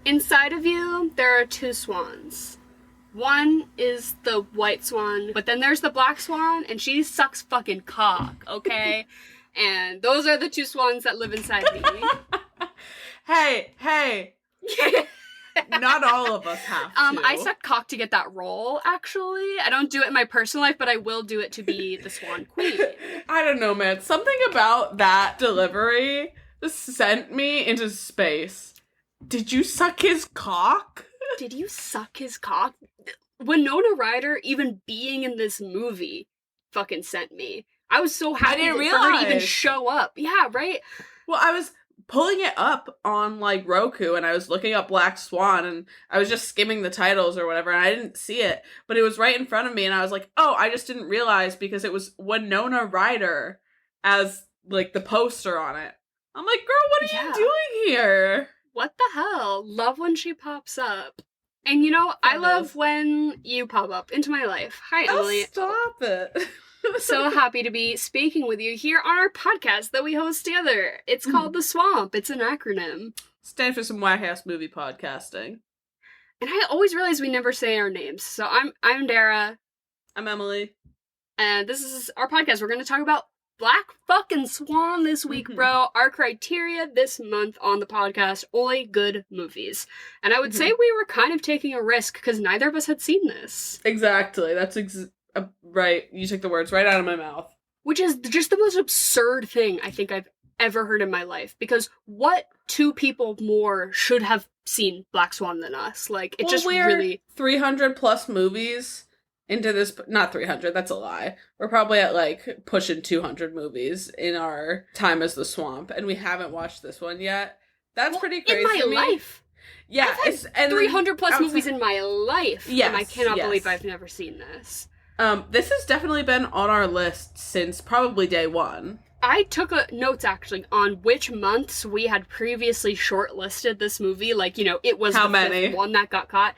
Inside of you, there are two swans. One is the white swan, but then there's the black swan, and she sucks fucking cock, okay? And those are the two swans that live inside me. Hey. Not all of us have to. I suck cock to get that role, actually. I don't do it in my personal life, but I will do it to be the swan queen. I don't know, man. Something about that delivery just sent me into space. Did you suck his cock? Did you suck his cock? Winona Ryder even being in this movie fucking sent me. I was so happy for her to even show up. Yeah, right? Well, I was pulling it up on, like, Roku, and I was looking up Black Swan, and I was just skimming the titles or whatever, and I didn't see it, but it was right in front of me, and I was like, oh, I just didn't realize because it was Winona Ryder as, like, the poster on it. I'm like, girl, what are you doing here? What the hell? Love when she pops up. And you know, I love when you pop up into my life. Hi, Emily. Oh, stop it. So happy to be speaking with you here on our podcast that we host together. It's called The Swamp. It's an acronym. Stand for some whack-ass movie podcasting. And I always realize we never say our names. So I'm Dara. I'm Emily. And this is our podcast. We're going to talk about Black fucking Swan this week, bro. Our criteria this month on the podcast, only good movies. And I would say we were kind of taking a risk because neither of us had seen this. Exactly. That's right. You took the words right out of my mouth. Which is just the most absurd thing I think I've ever heard in my life. Because what two people more should have seen Black Swan than us? Like, it we're really... 300 plus movies into this... Not 300, that's a lie. We're probably at, like, pushing 200 movies in our time as the Swamp. And we haven't watched this one yet. That's pretty crazy in my life. Yeah. I've had 300 plus movies in my life. Yes, and I cannot believe I've never seen this. This has definitely been on our list since probably day one. I took notes, actually, on which months we had previously shortlisted this movie. Like, you know, it was fifth one that got caught.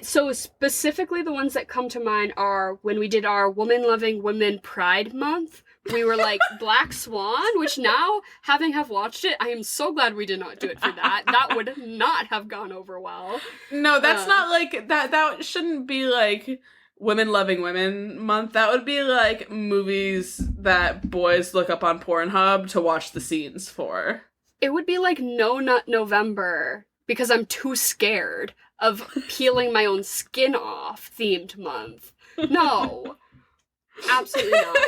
So specifically the ones that come to mind are when we did our Woman Loving Women Pride Month. We were like, Black Swan, which now, having watched it, I am so glad we did not do it for that. That would not have gone over well. No, that's not like, that shouldn't be like... Women Loving Women Month. That would be like movies that boys look up on Pornhub to watch the scenes for. It would be like No Nut November because I'm too scared of peeling my own skin off themed month. No. Absolutely not.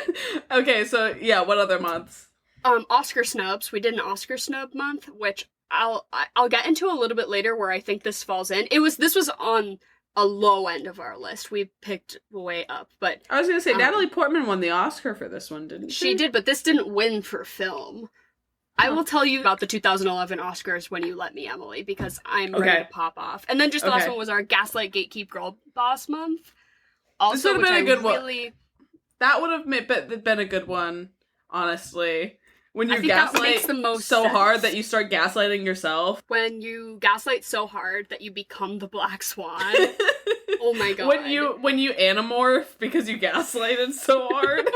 Okay, so yeah, what other months? Oscar snubs. We did an Oscar snub month, which I'll get into a little bit later where I think this falls in. This was on a low end of our list. We picked way up, but... I was gonna say, Natalie Portman won the Oscar for this one, didn't she? She did, but this didn't win for film. I will tell you about the 2011 Oscars when you let me, Emily, because I'm ready to pop off. And then just the last one was our Gaslight Gatekeep Girl Boss Month. Also, this would have been a good one. That would have been a good one, honestly. When you gaslight so hard that you start gaslighting yourself. When you gaslight so hard that you become the Black Swan. Oh my god. When you anamorph because you gaslighted so hard.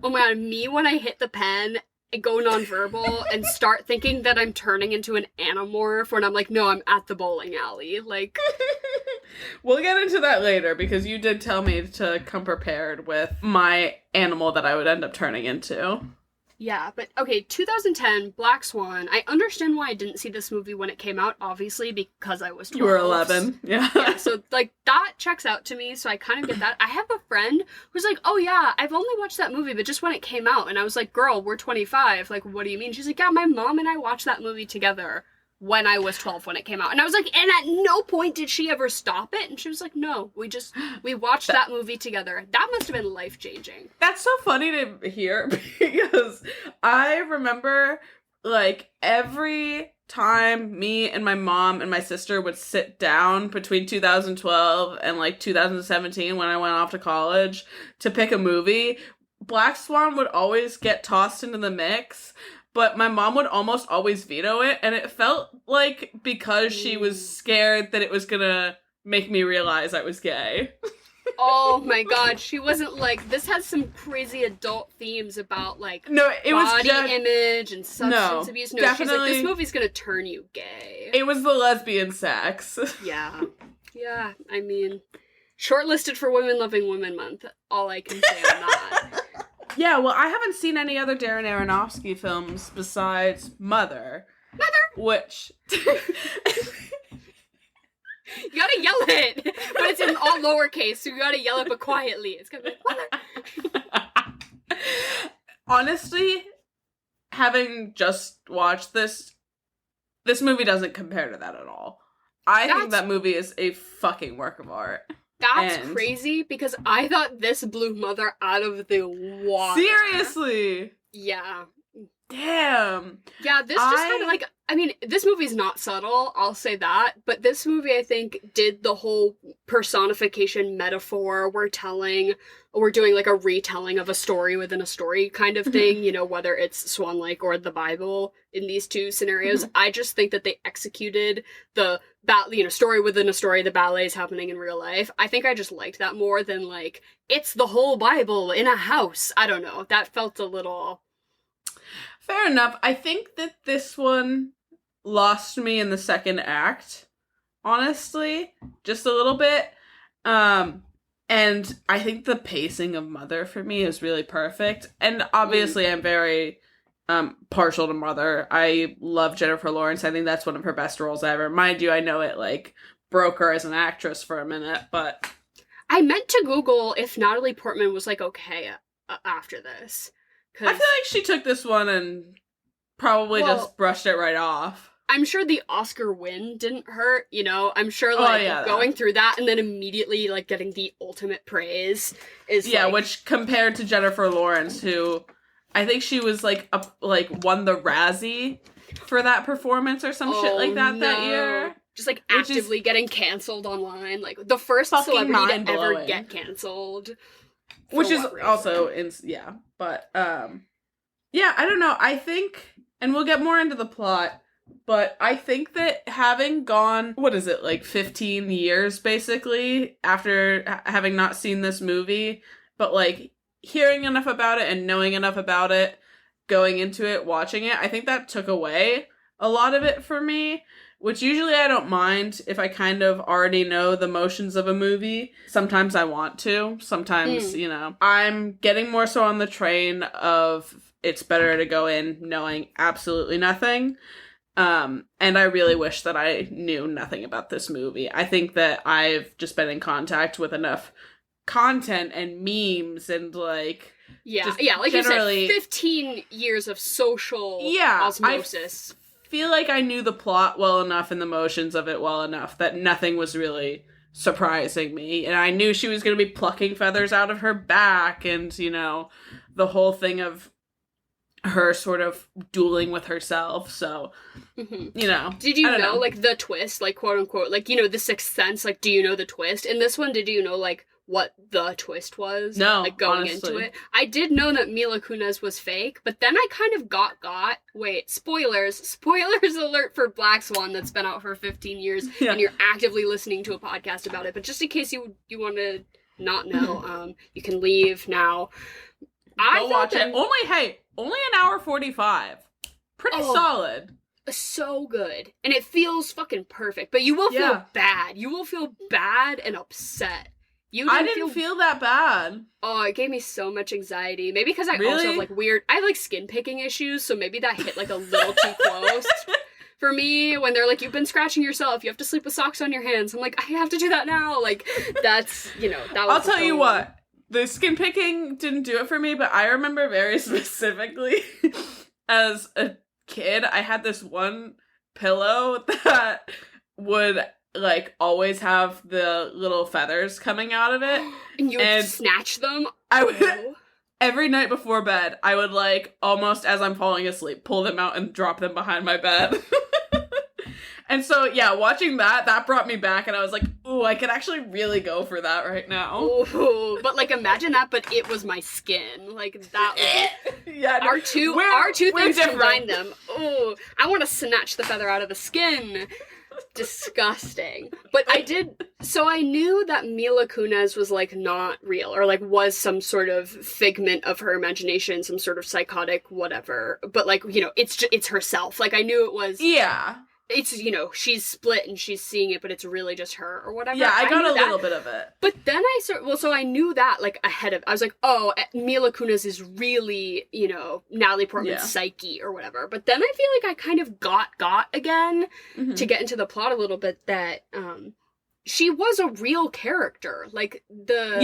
Oh my god, me when I hit the pen and go nonverbal and start thinking that I'm turning into an anamorph when I'm like, no, I'm at the bowling alley. Like... We'll get into that later because you did tell me to come prepared with my animal that I would end up turning into. Yeah, but okay, 2010, Black Swan. I understand why I didn't see this movie when it came out, obviously, because I was 12. You were 11, yeah. Yeah, so, like, that checks out to me, so I kind of get that. I have a friend who's like, oh yeah, I've only watched that movie, but just when it came out, and I was like, girl, we're 25, like, what do you mean? She's like, yeah, my mom and I watched that movie together when I was 12 when it came out. And I was like, and at no point did she ever stop it? And she was like, no, we watched that movie together. That must have been life-changing. That's so funny to hear because I remember, like, every time me and my mom and my sister would sit down between 2012 and, like, 2017 when I went off to college to pick a movie, Black Swan would always get tossed into the mix. But my mom would almost always veto it, and it felt like because she was scared that it was gonna make me realize I was gay. Oh my god, she wasn't like, this has some crazy adult themes about like it body image and substance abuse. No, definitely, she's like, this movie's gonna turn you gay. It was the lesbian sex. Yeah. Yeah, I mean, shortlisted for Women Loving Women Month. All I can say on that. Yeah, well, I haven't seen any other Darren Aronofsky films besides Mother. Which... You gotta yell it, but it's in all lowercase, so you gotta yell it, but quietly. It's gonna be like, Mother. Honestly, having just watched this movie doesn't compare to that at all. I think that movie is a fucking work of art. That's crazy, because I thought this blew Mother out of the water. Seriously? Yeah. Damn. Yeah, this just had, like, I mean, this movie's not subtle, I'll say that, but this movie, I think, did the whole personification metaphor we're doing, like, a retelling of a story within a story kind of thing, you know, whether it's Swan Lake or the Bible in these two scenarios. I just think that they executed the, story within a story, the ballets happening in real life. I think I just liked that more than, like, it's the whole Bible in a house. I don't know. That felt a little... Fair enough. I think that this one lost me in the second act, honestly, just a little bit. And I think the pacing of Mother for me is really perfect. And obviously I'm very partial to Mother. I love Jennifer Lawrence. I think that's one of her best roles ever. Mind you, I know it like broke her as an actress for a minute, but I meant to Google if Natalie Portman was like okay after this. I feel like she took this one and probably just brushed it right off. I'm sure the Oscar win didn't hurt, you know? I'm sure, like, going through that and then immediately, like, getting the ultimate praise is, which compared to Jennifer Lawrence, who I think she was, like, won the Razzie for that performance or some shit like that that year. Just, like, actively getting canceled online. Like, the first celebrity to ever get canceled. Which is also, but, I don't know, I think, and we'll get more into the plot, but I think that having gone, 15 years, basically, after having not seen this movie, but, like, hearing enough about it and knowing enough about it, going into it, watching it, I think that took away a lot of it for me. Which usually I don't mind if I kind of already know the motions of a movie. Sometimes I want to. Sometimes, you know. I'm getting more so on the train of it's better to go in knowing absolutely nothing. And I really wish that I knew nothing about this movie. I think that I've just been in contact with enough content and memes and like... like generally, you said, 15 years of social osmosis. Feel like I knew the plot well enough and the motions of it well enough that nothing was really surprising me. And I knew she was going to be plucking feathers out of her back and, you know, the whole thing of her sort of dueling with herself. So, you know. Did you know, like, the twist, like, quote unquote, like, you know, The Sixth Sense, like, do you know the twist? In this one, did you know, like, what the twist was? No, like, going honestly. into it. I did know that Mila Kunis was fake, but then I kind of got, wait, spoilers alert for Black Swan that's been out for 15 years, and you're actively listening to a podcast about it, but just in case you want to not know, you can leave now. Go watch it. Only an hour 45. Pretty solid. So good. And it feels fucking perfect, but you will feel bad. You will feel bad and upset. I didn't feel that bad. Oh, it gave me so much anxiety. Maybe because I also have, like, I have, like, skin picking issues, so maybe that hit, like, a little too close. For me, when they're like, you've been scratching yourself, you have to sleep with socks on your hands. I'm like, I have to do that now. Like, that's, you know, that was I'll tell you what, the skin picking didn't do it for me, but I remember very specifically, as a kid, I had this one pillow that would... like, always have the little feathers coming out of it. And you would snatch them? I would, every night before bed, I would, like, almost as I'm falling asleep, pull them out and drop them behind my bed. And so, yeah, watching that brought me back, and I was like, ooh, I could actually really go for that right now. Ooh, but, like, imagine that, but it was my skin. Like, that was... Our two things combined them. Ooh, I want to snatch the feather out of the skin. disgusting. But I knew that Mila Kunis was, like, not real, or, like, was some sort of figment of her imagination, some sort of psychotic whatever. But, like, you know, it's herself. Like, I knew it was... Yeah. It's, you know, she's split and she's seeing it, but it's really just her or whatever. Yeah, I got a little bit of it. But then so I knew that, like, ahead of... I was like, oh, Mila Kunis is really, you know, Natalie Portman's psyche or whatever. But then I feel like I kind of got again, to get into the plot a little bit, that, she was a real character. Like, the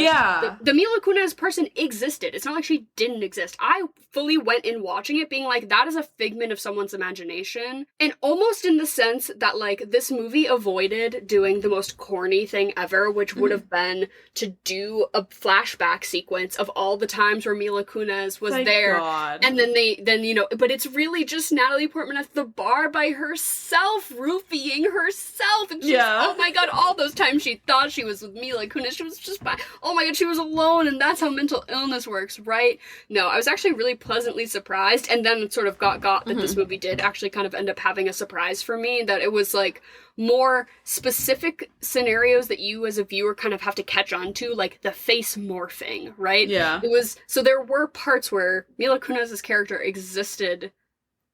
Mila Kunis person existed. It's not like she didn't exist. I fully went in watching it being like, that is a figment of someone's imagination. And almost in the sense that, like, this movie avoided doing the most corny thing ever, which would have been to do a flashback sequence of all the times where Mila Kunis was there. God. And then, you know, but it's really just Natalie Portman at the bar by herself, roofying herself. And she's, oh my God, all those times she thought she was with Mila Kunis, she was just oh my God, she was alone, and that's how mental illness works, right? No, I was actually really pleasantly surprised, and then it sort of got that this movie did actually kind of end up having a surprise for me, that it was, like, more specific scenarios that you as a viewer kind of have to catch on to, like the face morphing, right? Yeah. So there were parts where Mila Kunis' character existed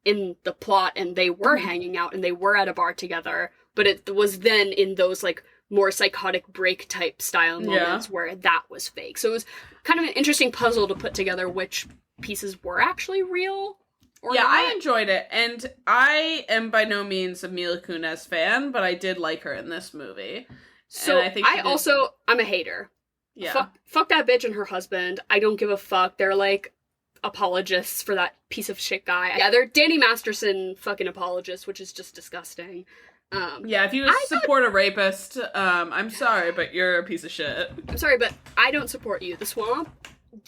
in the plot, and they were hanging out, and they were at a bar together, but it was then in those, like, more psychotic break type style moments where that was fake. So it was kind of an interesting puzzle to put together which pieces were actually real or not. I enjoyed it, and I am by no means a Mila Kunis fan, but I did like her in this movie. So and I'm a hater. Yeah. Fuck that bitch and her husband. I don't give a fuck. They're, like, apologists for that piece of shit guy. Yeah, they're Danny Masterson fucking apologists, which is just disgusting. If you support a rapist, I'm sorry, but you're a piece of shit. I'm sorry, but I don't support you. The Swamp?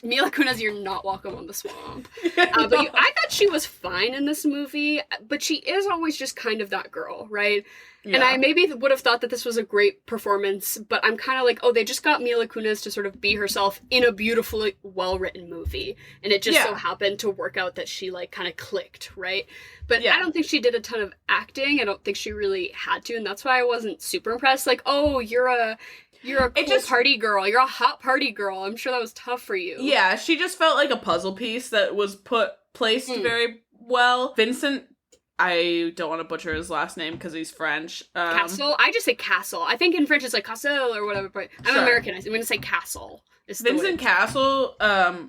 Mila Kunis, you're not welcome on The Swamp. I thought she was fine in this movie, but she is always just kind of that girl, right? Yeah. And I maybe would have thought that this was a great performance, but I'm kind of like, oh, they just got Mila Kunis to sort of be herself in a beautifully well-written movie. And it just so happened to work out that she, like, kind of clicked, right? But I don't think she did a ton of acting. I don't think she really had to, and that's why I wasn't super impressed. Like, oh, you're a cool party girl. You're a hot party girl. I'm sure that was tough for you. Yeah, she just felt like a puzzle piece that was placed very well. Vincent, I don't want to butcher his last name because he's French. Castle? I just say Castle. I think in French it's like Castle or whatever, but I'm American. I'm going to say Castle. Vincent Castle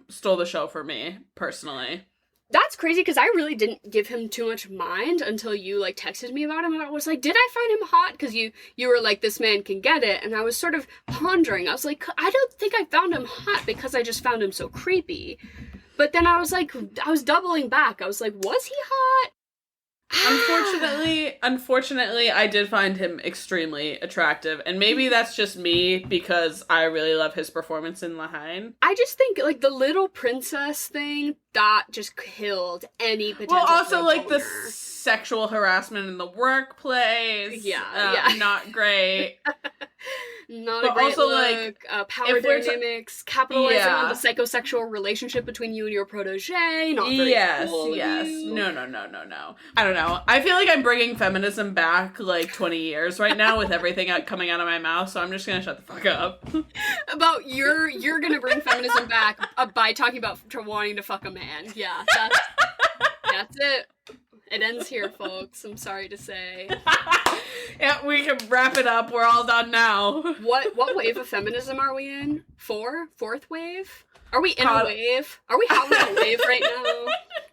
stole the show for me, personally. That's crazy, because I really didn't give him too much mind until you, like, texted me about him, and I was like, did I find him hot? Because you were like, this man can get it, and I was sort of pondering. I was like, I don't think I found him hot because I just found him so creepy. But then I was like, I was doubling back. I was like, was he hot? Unfortunately, I did find him extremely attractive, and maybe that's just me because I really love his performance in La Haine. I just think, like, the little princess thing, that just killed any potential. Well, also, like, the sexual harassment in the workplace. Not great. Not a great also, look. Like, power dynamics, capitalizing on the psychosexual relationship between you and your protege. Not very cool. Yes. No. I don't know. I feel like I'm bringing feminism back, like, 20 years right now with everything coming out of my mouth, so I'm just gonna shut the fuck up. You're gonna bring feminism back by talking about wanting to fuck a man. Yeah, that's it. It ends here, folks. I'm sorry to say. Yeah, we can wrap it up. We're all done now. What wave of feminism are we in? Fourth wave? Are we in a wave? Are we having a wave right now?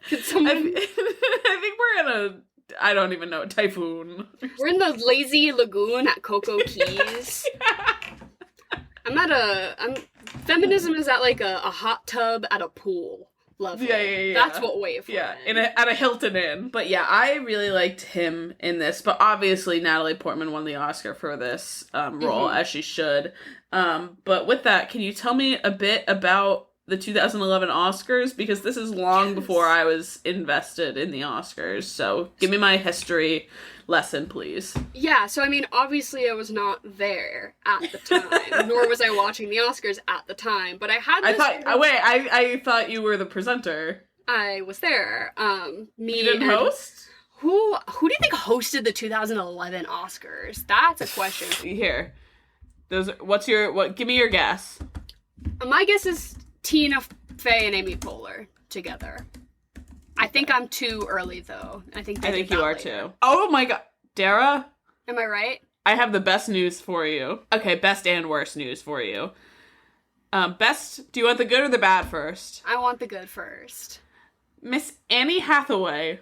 Can someone... I think we're in I don't even know, a typhoon. We're in the lazy lagoon at Cocoa Keys. Feminism is at, like, a hot tub at a pool. Level. Yeah. That's what wave we're in. At a Hilton Inn. But yeah, I really liked him in this. But obviously, Natalie Portman won the Oscar for this role, as she should. But with that, can you tell me a bit about the 2011 Oscars? Because this is long before I was invested in the Oscars. So give me my history lesson, please. Yeah, so I mean, obviously I was not there at the time, nor was I watching the Oscars at the time, but I had this... I thought you were the presenter. I was there. You didn't host? Who do you think hosted the 2011 Oscars? That's a question. Here. Give me your guess. My guess is Tina Fey and Amy Poehler together. I think I'm too early, though. I think you are later. Too. Oh my god. Dara? Am I right? I have the best news for you. Okay, best and worst news for you. Best, do you want the good or the bad first? I want the good first. Miss Annie Hathaway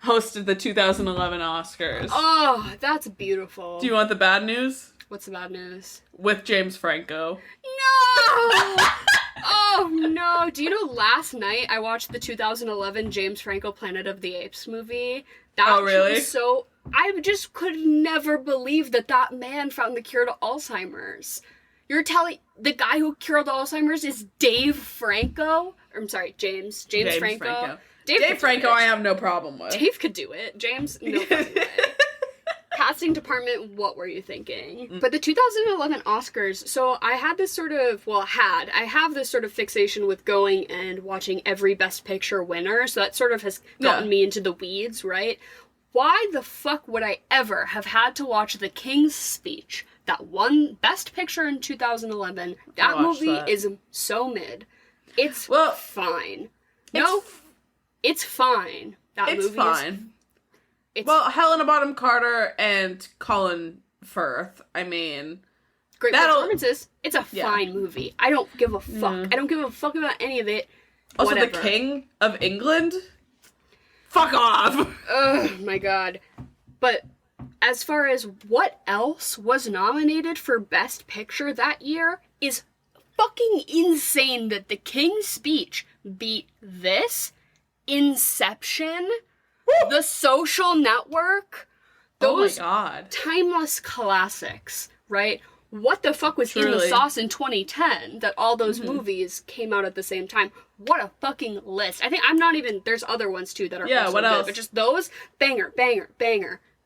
hosted the 2011 Oscars. Oh, that's beautiful. Do you want the bad news? What's the bad news? With James Franco. No! Oh, no. Do you know last night I watched the 2011 James Franco Planet of the Apes movie? Oh, really? Was so... I just could never believe that man found the cure to Alzheimer's. You're telling... The guy who cured Alzheimer's is Dave Franco? I'm sorry, James Franco. Dave Franco I have no problem with. Dave could do it. James, no fucking way. Casting department, what were you thinking? But the 2011 Oscars, so I had this sort of, I have this sort of fixation with going and watching every Best Picture winner, so that sort of has gotten me into the weeds, right? Why the fuck would I ever have had to watch The King's Speech, that won Best Picture in 2011? That movie is so mid. It's fine. It's fine. That movie fine. Helena Bonham Carter and Colin Firth. I mean, great performances. It's a fine movie. I don't give a fuck. I don't give a fuck about any of it. Also, whatever. The King of England? Fuck off! Oh my god. But as far as what else was nominated for Best Picture that year is fucking insane that The King's Speech beat this, Inception, The Social Network, those timeless classics, right? What the fuck was in the sauce in 2010 that all those movies came out at the same time? What a fucking list. I think there's other ones too that are also what good, else? but just those, banger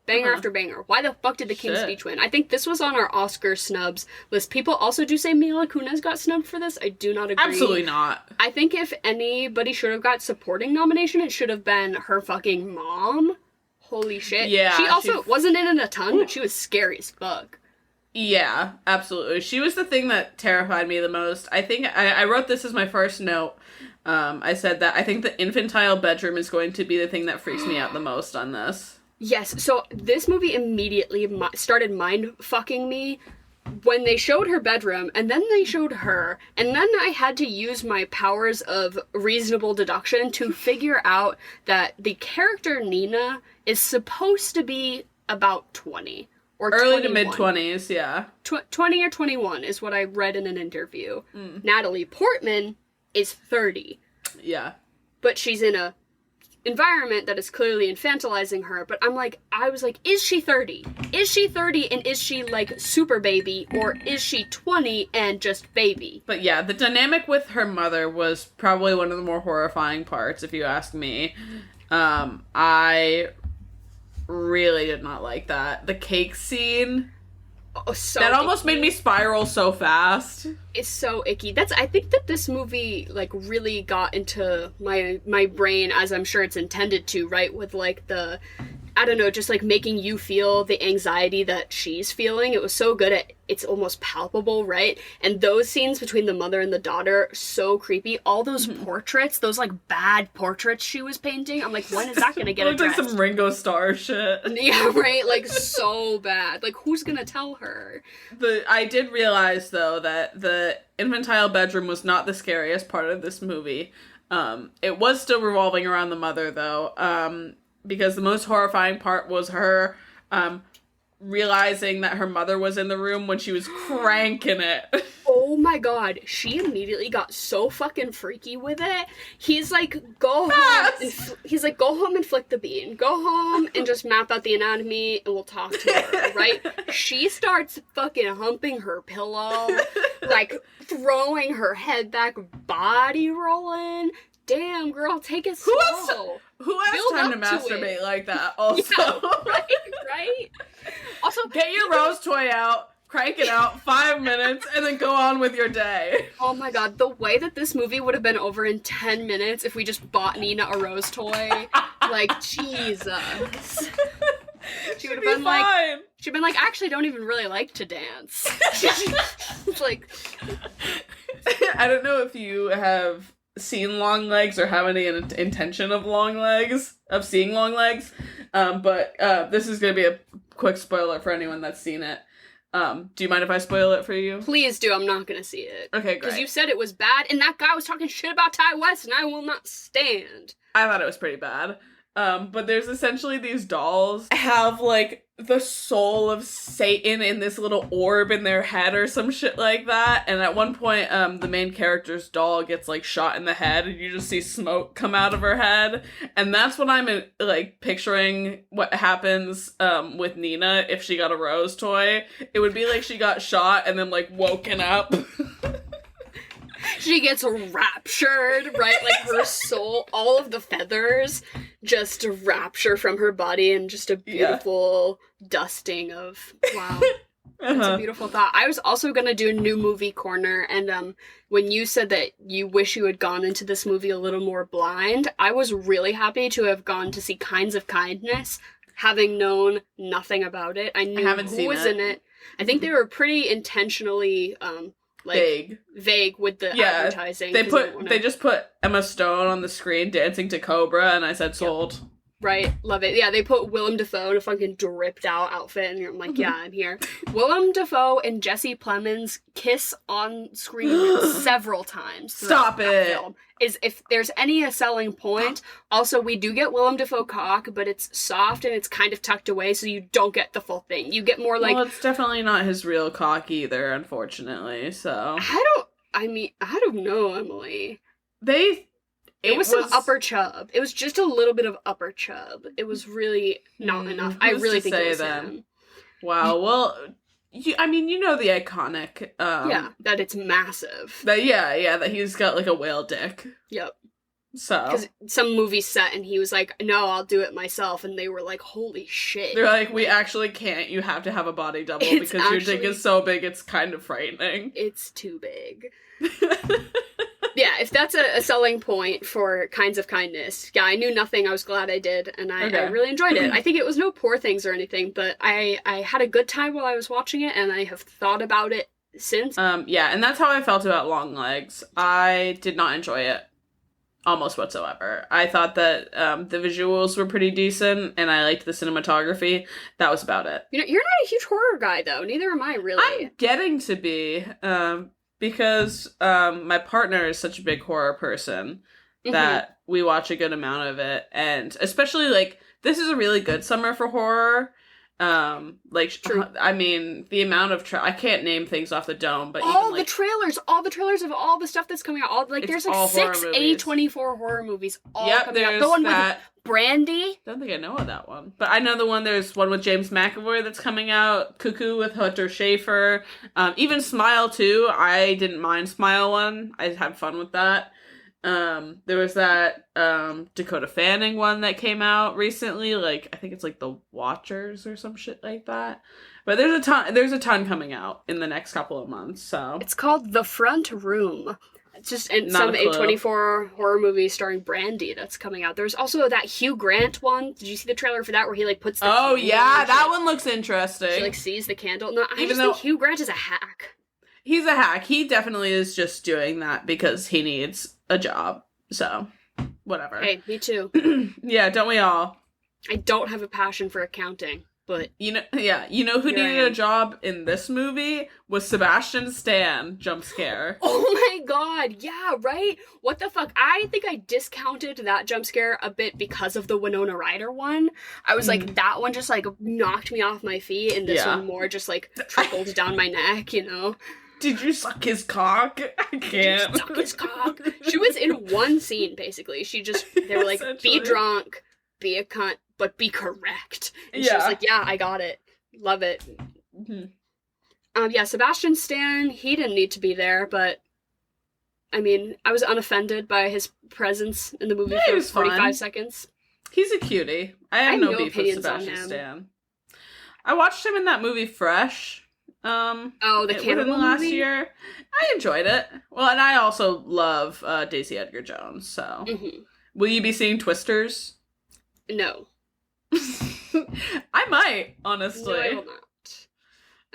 after banger. Why the fuck did The King's Speech win? I think this was on our Oscar snubs list. People also do say Mila Kunis got snubbed for this. I do not agree. Absolutely not. I think if anybody should have got supporting nomination, it should have been her fucking mom. Holy shit. Yeah. She also wasn't in it a ton, but she was scary as fuck. Yeah, absolutely. She was the thing that terrified me the most. I think I wrote this as my first note. I said that I think the infantile bedroom is going to be the thing that freaks me out the most on this. Yes, so this movie immediately started mind-fucking me when they showed her bedroom, and then they showed her, and then I had to use my powers of reasonable deduction to figure out that the character Nina is supposed to be about 20. Or early 21. to mid-20s, yeah. 20 or 21 is what I read in an interview. Natalie Portman is 30. Yeah. But she's in a environment that is clearly infantilizing her, but I was like, is she 30? Is she 30 and is she like super baby, or is she 20 and just baby? But yeah, the dynamic with her mother was probably one of the more horrifying parts, if you ask me. I really did not like that. The cake scene. Oh, so that almost made me spiral so fast. It's so icky. I think that this movie like really got into my brain, as I'm sure it's intended to, right? With like the, I don't know, just like making you feel the anxiety that she's feeling. It was so good at it's almost palpable, right? And those scenes between the mother and the daughter, so creepy. All those portraits, those like bad portraits she was painting. I'm like, when is that gonna get addressed? Like some Ringo Starr shit. Yeah, right? Like so bad. Like who's gonna tell her? I did realize though that the infantile bedroom was not the scariest part of this movie. It was still revolving around the mother though. Because the most horrifying part was her realizing that her mother was in the room when she was cranking it. Oh my god, she immediately got so fucking freaky with it. He's like, go home and flick the bean. Go home and just map out the anatomy and we'll talk to her, right? She starts fucking humping her pillow, like throwing her head back, body rolling. Damn, girl, take it slow. Who has time to masturbate like that, also? Yeah, right? Also, get your rose toy out, crank it out, 5 minutes, and then go on with your day. Oh my god, the way that this movie would have been over in 10 minutes if we just bought Nina a rose toy Like, Jesus. She would have been fine. She'd been like, actually, don't even really like to dance. It's like, I don't know if you have seen Longlegs or have any intention of seeing Longlegs, but this is gonna be a quick spoiler for anyone that's seen it. Do you mind if I spoil it for you? Please do. I'm not gonna see it. Okay, great. Because you said it was bad, and that guy was talking shit about Ty West, and I will not stand. I thought it was pretty bad. But there's essentially these dolls have, like, the soul of Satan in this little orb in their head or some shit like that. And at one point, the main character's doll gets, like, shot in the head, and you just see smoke come out of her head. And that's what I'm, like, picturing what happens, with Nina if she got a Rose toy. It would be like she got shot and then, like, woken up. She gets raptured, right? Like, her soul, all of the feathers just rapture from her body and just a beautiful dusting of, wow. That's a beautiful thought. I was also going to do a new movie corner, and when you said that you wish you had gone into this movie a little more blind, I was really happy to have gone to see Kinds of Kindness, having known nothing about it. I knew who was in it. I think they were pretty intentionally... vague with the advertising. They just put Emma Stone on the screen dancing to Cobra, and I said sold. Yep. Right, love it. Yeah, they put Willem Dafoe in a fucking dripped out outfit, and I'm like, yeah, I'm here. Willem Dafoe and Jesse Plemons kiss on screen several times. Stop it. Film. Is if there's any selling point. Also, we do get Willem Dafoe cock, but it's soft and it's kind of tucked away, so you don't get the full thing. You get more like... Well, it's definitely not his real cock either, unfortunately, so... I don't know, Emily. It was some upper chub. It was just a little bit of upper chub. It was really not enough. I really think it was him. Wow, well... you know the iconic... that it's massive. That he's got, like, a whale dick. Yep. So... Because some movie set, and he was like, no, I'll do it myself, and they were like, holy shit. They're like, we actually can't. You have to have a body double because your dick is so big, it's kind of frightening. It's too big. Yeah, if that's a selling point for Kinds of Kindness, yeah, I knew nothing. I was glad I did, and I really enjoyed it. I think it was no poor things or anything, but I had a good time while I was watching it, and I have thought about it since. Yeah, and that's how I felt about Longlegs. I did not enjoy it almost whatsoever. I thought that the visuals were pretty decent, and I liked the cinematography. That was about it. You know, you're not a huge horror guy, though. Neither am I, really. I'm getting to be, because my partner is such a big horror person that we watch a good amount of it, and especially, like, this is a really good summer for horror. True. I mean, the amount of I can't name things off the dome, but all the trailers of all the stuff that's coming out, there's like 6 A24 horror movies coming out. The one with Brandy. Don't think I know of that one, but I know there's one with James McAvoy that's coming out. Cuckoo with Hunter Schafer. Even Smile 2. I didn't mind Smile 1. I had fun with that. There was that Dakota Fanning one that came out recently, like I think it's like The Watchers or some shit like that. But there's a ton coming out in the next couple of months, so it's called The Front Room. It's just some A24 horror movie starring Brandy that's coming out. There's also that Hugh Grant one. Did you see the trailer for that where he like puts the that one looks interesting. She like sees the candle. No, I just think Hugh Grant is a hack. He's a hack. He definitely is just doing that because he needs a job. So, whatever. Hey, me too. Yeah, don't we all? I don't have a passion for accounting, but... You know who needed a job in this movie? Was Sebastian Stan jump scare. Oh my god, yeah, right? What the fuck? I think I discounted that jump scare a bit because of the Winona Ryder one. I was like, that one just, like, knocked me off my feet, and this one more just, like, trickled down my neck, you know? Did you suck his cock? I can't. Did you suck his cock? She was in one scene, basically. They were like, be drunk, be a cunt, but be correct. And she was like, yeah, I got it. Love it. Sebastian Stan, he didn't need to be there, but I mean, I was unoffended by his presence in the movie for 45 seconds. He's a cutie. I have no beef with Sebastian Stan. I watched him in that movie Fresh. The cannibal last movie? year. I enjoyed it. Well, and I also love Daisy Edgar Jones, so. Will you be seeing Twisters? No. I might, honestly. No, I will not.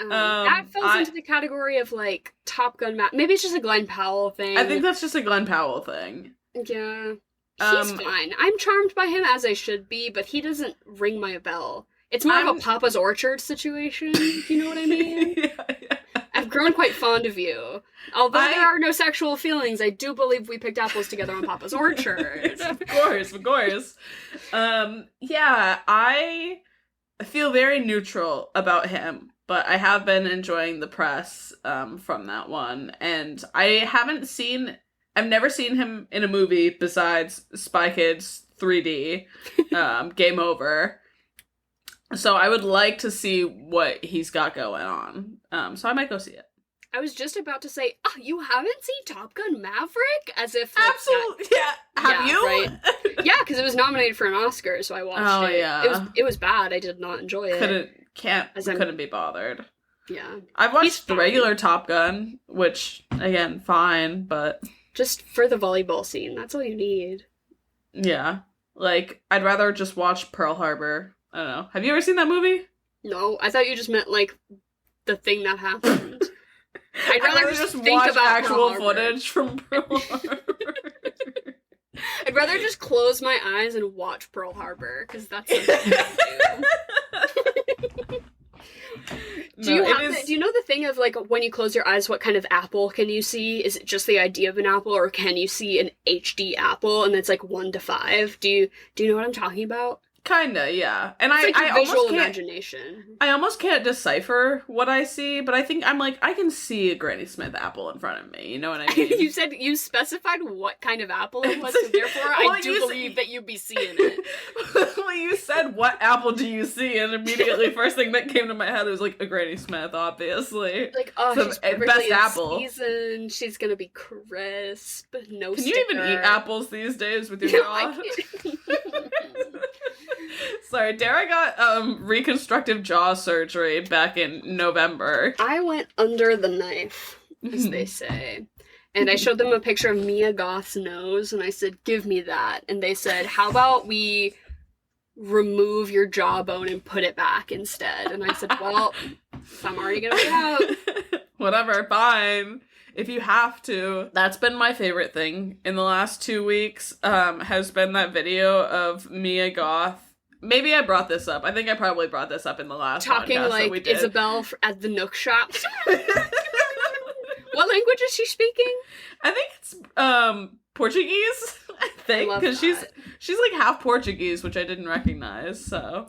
That falls into the category of, like, Top Gun maybe it's just a Glenn Powell thing. I think that's just a Glenn Powell thing. Yeah. He's fine. I'm charmed by him as I should be, but he doesn't ring my bell. It's more of a Papa's Orchard situation, if you know what I mean? Yeah. I've grown quite fond of you. Although there are no sexual feelings, I do believe we picked apples together on Papa's Orchard. Of course. Yeah, I feel very neutral about him, but I have been enjoying the press from that one. And I've never seen him in a movie besides Spy Kids 3D, Game Over. So I would like to see what he's got going on. So I might go see it. I was just about to say, oh, you haven't seen Top Gun Maverick? As if... Like, absolutely, yeah. Have you? Right. Yeah, because it was nominated for an Oscar, so I watched it. Oh, yeah. It was bad. I did not enjoy it. Couldn't be bothered. Yeah. I've watched the regular Top Gun, which, again, fine, but... Just for the volleyball scene, that's all you need. Yeah. Like, I'd rather just watch Pearl Harbor. I don't know. Have you ever seen that movie? No, I thought you just meant, like, the thing that happened. I'd rather just think watch about actual footage from Pearl Harbor. I'd rather just close my eyes and watch Pearl Harbor, because that's something I do. Do you know the thing of, like, when you close your eyes, what kind of apple can you see? Is it just the idea of an apple, or can you see an HD apple, and it's, like, 1 to 5? Do you know what I'm talking about? Kinda, yeah. And it's I visual almost imagination. I almost can't decipher what I see, but I think I can see a Granny Smith apple in front of me. You know what I mean? You specified what kind of apple it was, so therefore I do believe that you'd be seeing it. Well, you said, what apple do you see? And immediately, first thing that came to my head was, like, a Granny Smith, obviously. Like, oh, she's best apple. Seasoned. She's gonna be crisp. No Can sticker. you even eat apples these days with your jaw? Sorry, Dara got reconstructive jaw surgery back in November. I went under the knife, as they say. And I showed them a picture of Mia Goth's nose, and I said, give me that. And they said, how about we remove your jawbone and put it back instead? And I said, well, I'm already gonna get out. Whatever, fine. If you have to. That's been my favorite thing in the last 2 weeks, has been that video of Mia Goth. Maybe I brought this up. I think I probably brought this up in the last talking podcast like that we did. Isabel at the Nook shop. What language is she speaking? I think it's Portuguese. I think because she's like half Portuguese, which I didn't recognize. So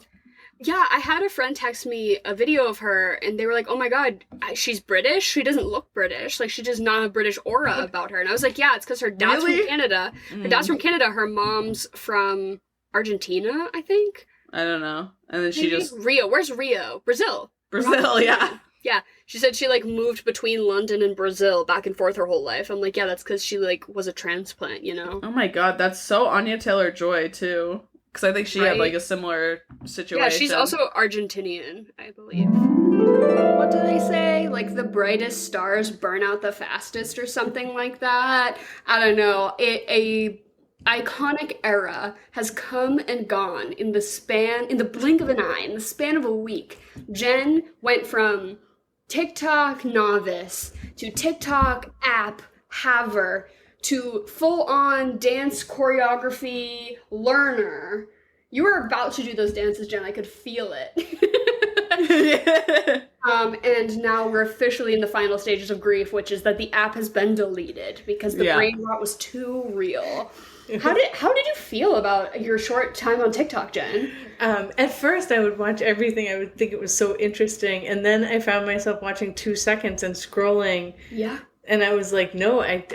yeah, I had a friend text me a video of her, and they were like, "Oh my god, she's British. She doesn't look British. Like she does not have a British aura about her." And I was like, "Yeah, it's because her dad's from Canada. Her dad's from Canada. Her mom's from Argentina, I think." I don't know. And then she just... Rio. Where's Rio? Brazil, yeah. Yeah. She said she, like, moved between London and Brazil back and forth her whole life. I'm like, yeah, that's because she, like, was a transplant, you know? Oh my god, that's so Anya Taylor-Joy, too. Because I think she had, like, a similar situation. Yeah, she's also Argentinian, I believe. What do they say? Like, the brightest stars burn out the fastest or something like that? I don't know. A iconic era has come and gone in the blink of an eye, in the span of a week. Jen went from TikTok novice to TikTok app haver to full-on dance choreography learner. You were about to do those dances, Jen. I could feel it. And now we're officially in the final stages of grief, which is that the app has been deleted because the brain rot was too real. How did you feel about your short time on TikTok, Jen? At first, I would watch everything. I would think it was so interesting, and then I found myself watching 2 seconds and scrolling. Yeah. And I was like, no, I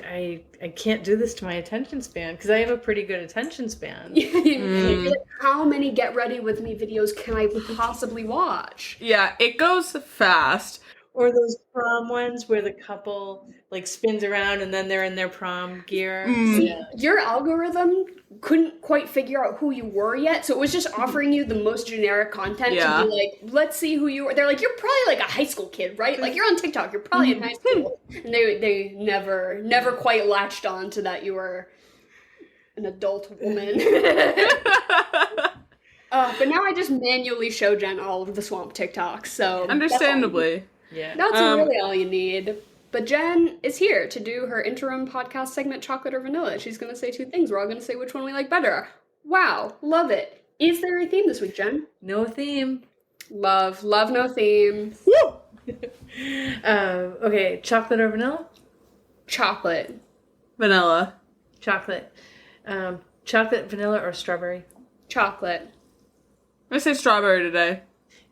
can't do this to my attention span, because I have a pretty good attention span. You're like, how many Get Ready With Me videos can I possibly watch? Yeah, it goes fast. Or those prom ones where the couple, like, spins around and then they're in their prom gear. See, your algorithm couldn't quite figure out who you were yet, so it was just offering you the most generic content to be like, let's see who you are. They're like, you're probably like a high school kid, right? Like, you're on TikTok, you're probably in high school. And they never quite latched on to that you were an adult woman. But now I just manually show Jen all of the Swamp TikToks, so... Understandably. That's really all you need. But Jen is here to do her interim podcast segment, Chocolate or Vanilla. She's going to say 2 things. We're all going to say which one we like better. Wow, love it. Is there a theme this week, Jen? No theme. Love no theme. Woo! Okay, chocolate or vanilla? Chocolate. Vanilla. Chocolate. Chocolate, vanilla, or strawberry? Chocolate. I'm going to say strawberry today.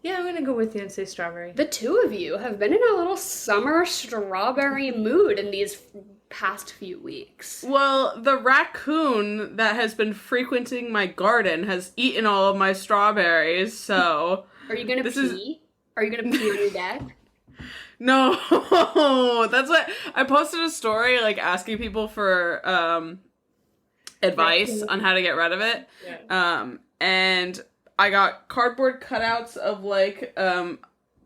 Yeah, I'm going to go with you and say strawberry. The 2 of you have been in a little summer strawberry mood in these past few weeks. Well, the raccoon that has been frequenting my garden has eaten all of my strawberries, so... Are you going to pee? Are you going to pee on your deck? No, that's what... I posted a story, like, asking people for advice on how to get rid of it. Yeah. And... I got cardboard cutouts of, like,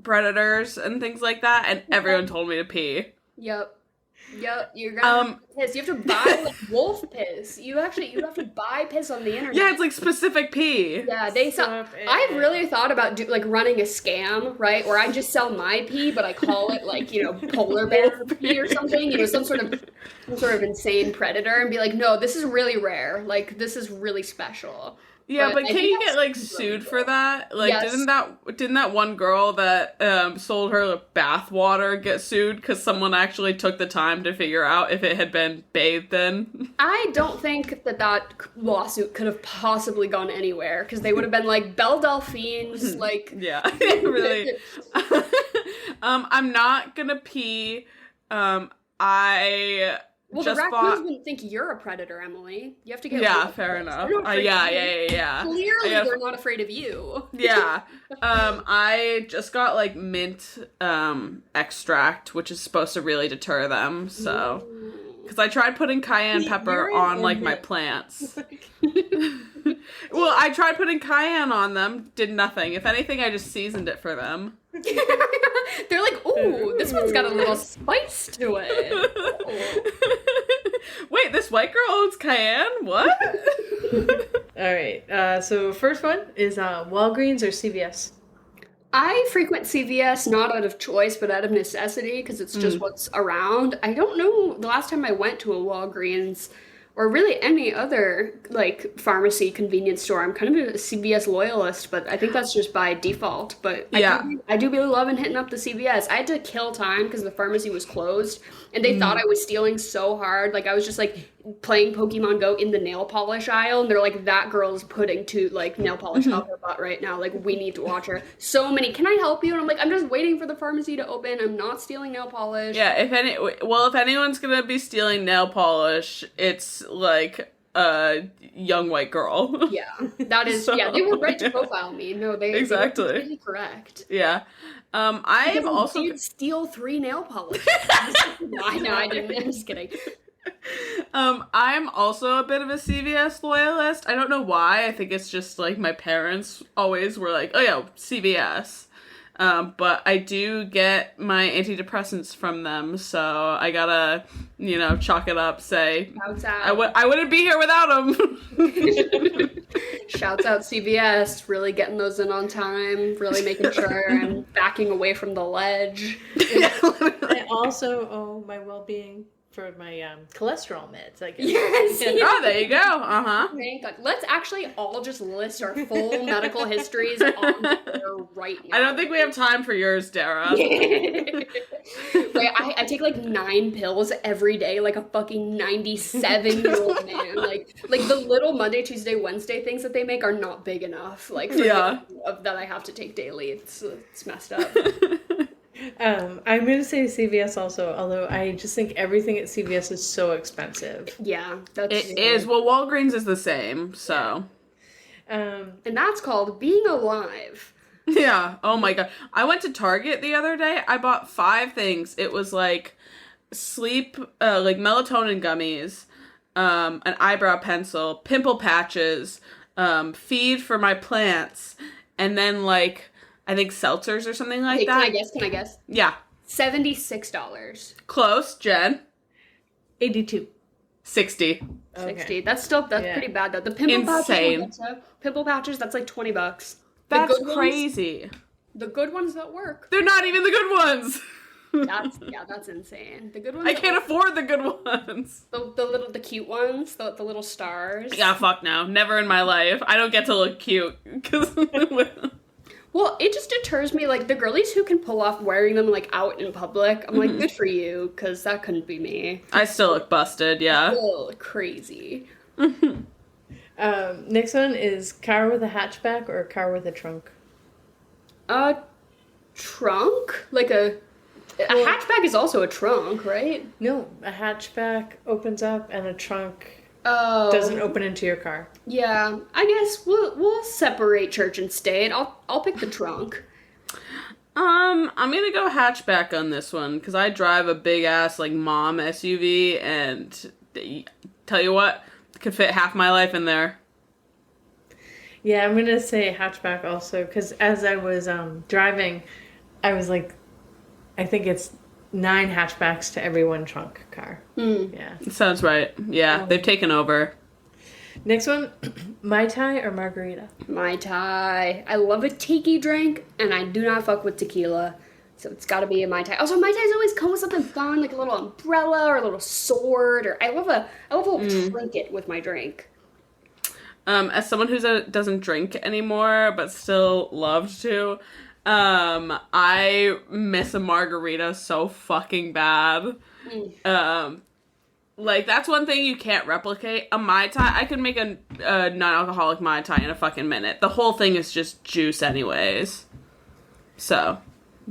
predators and things like that, and everyone told me to pee. Yep, you're gonna piss. You have to buy, like, wolf piss. You have to buy piss on the internet. Yeah, it's, like, specific pee. Yeah, I've really thought about, running a scam, right, where I just sell my pee, but I call it, like, polar bear pee or something, some sort of insane predator, and be like, no, this is really rare. Like, this is really special. Yeah, but can you get, like, sued for that? Like, yes. Didn't that one girl that sold her bath water get sued because someone actually took the time to figure out if it had been bathed in? I don't think that lawsuit could have possibly gone anywhere, because they would have been like, Belle Delphine's, like... Yeah, really. I'm not gonna pee. Well, the raccoons wouldn't think you're a predator, Emily. You have to get... Yeah, fair enough. Yeah. Clearly, they're not afraid of you. Yeah. I just got, like, mint extract, which is supposed to really deter them, so... Because I tried putting cayenne pepper on, like, my plants. Well, I tried putting cayenne on them, did nothing. If anything, I just seasoned it for them. They're like, ooh, this one's got a little spice to it. Oh. Wait, this white girl owns cayenne? What? All right. So first one is Walgreens or CVS? I frequent CVS not out of choice, but out of necessity, because it's just what's around. I don't know the last time I went to a Walgreens or really any other, like, pharmacy convenience store. I'm kind of a CVS loyalist, but I think that's just by default. But yeah. I do really love hitting up the CVS. I had to kill time because the pharmacy was closed, and they thought I was stealing so hard. Like, I was just, like, playing Pokemon Go in the nail polish aisle, and they're like, that girl's putting nail polish up her butt right now. Like, we need to watch her. So many. Can I help you? And I'm like, I'm just waiting for the pharmacy to open. I'm not stealing nail polish. Yeah, if anyone's gonna be stealing nail polish, it's like a young white girl. Yeah, that is. So... Yeah, they were right to profile me. No, exactly. They were completely correct. Yeah. I am also did steal 3 nail polishes. No, I didn't. I'm just kidding. I'm also a bit of a CVS loyalist. I don't know why. I think it's just, like, my parents always were like, oh yeah, CVS. But I do get my antidepressants from them, so I gotta, chalk it up, say, I wouldn't be here without them. Shouts out CVS, really getting those in on time, really making sure I'm backing away from the ledge. I also owe my well-being for my cholesterol meds, I guess. Yes. Oh, there you go. Uh-huh. Thank God. Let's actually all just list our full medical histories on there right now. I don't think we have time for yours, Dara. Wait, I take like 9 pills every day, like a fucking 97-year-old man. Like the little Monday, Tuesday, Wednesday things that they make are not big enough. Like for that I have to take daily. It's messed up. I'm going to say CVS also, although I just think everything at CVS is so expensive. Yeah, it is. Well, Walgreens is the same, so. And that's called being alive. Yeah. Oh my God. I went to Target the other day. I bought 5 things. It was like sleep, like melatonin gummies, an eyebrow pencil, pimple patches, feed for my plants, and then like, I think seltzers or something like that. Can I guess? Yeah. $76. Close, Jen. 82. $60. 60. That's pretty bad though. The pimple Insane. Pimple patches, that's like $20. That's crazy. The good ones that work. They're not even the good ones. That's insane. The good ones. I can't afford the good ones. The cute ones, the little stars. Yeah, fuck no. Never in my life. I don't get to look cute. Well, it just deters me, like, the girlies who can pull off wearing them, like, out in public. I'm like, good for you, because that couldn't be me. I still look busted, yeah. Oh, crazy. Next one is car with a hatchback or car with a trunk? Trunk? Like a hatchback is also a trunk, right? No, a hatchback opens up and a trunk doesn't open into your car. Yeah, I guess we'll separate church and state. I'll pick the trunk. I'm gonna go hatchback on this one because I drive a big ass like mom SUV, and tell you what, could fit half my life in there. Yeah, I'm gonna say hatchback also because as I was driving, I was like, I think it's 9 hatchbacks to every 1 trunk car. Yeah, sounds right. Yeah, they've taken over. Next one, Mai Tai or margarita? Mai Tai. I love a tiki drink, and I do not fuck with tequila, so it's got to be a Mai Tai. Also, Mai Tais always come with something fun, like a little umbrella or a little sword, or I love a little trinket with my drink. As someone who doesn't drink anymore but still loved to, I miss a margarita so fucking bad. Like, that's one thing you can't replicate. A Mai Tai, I could make a non-alcoholic Mai Tai in a fucking minute. The whole thing is just juice anyways. So,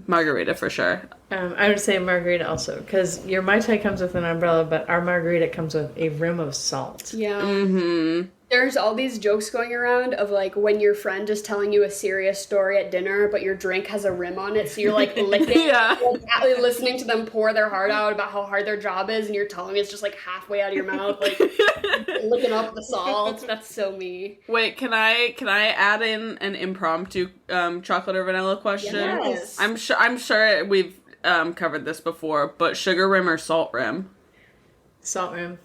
margarita for sure. I would say margarita also, because your Mai Tai comes with an umbrella, but our margarita comes with a rim of salt. Yeah. Mm-hmm. There's all these jokes going around of, like, when your friend is telling you a serious story at dinner, but your drink has a rim on it, so you're, like, licking, like, listening to them pour their heart out about how hard their job is, and your tongue is just, like, halfway out of your mouth, like, licking up the salt. That's so me. Wait, can I add in an impromptu chocolate or vanilla question? Yes. I'm sure we've covered this before, but sugar rim or salt rim? Salt rim.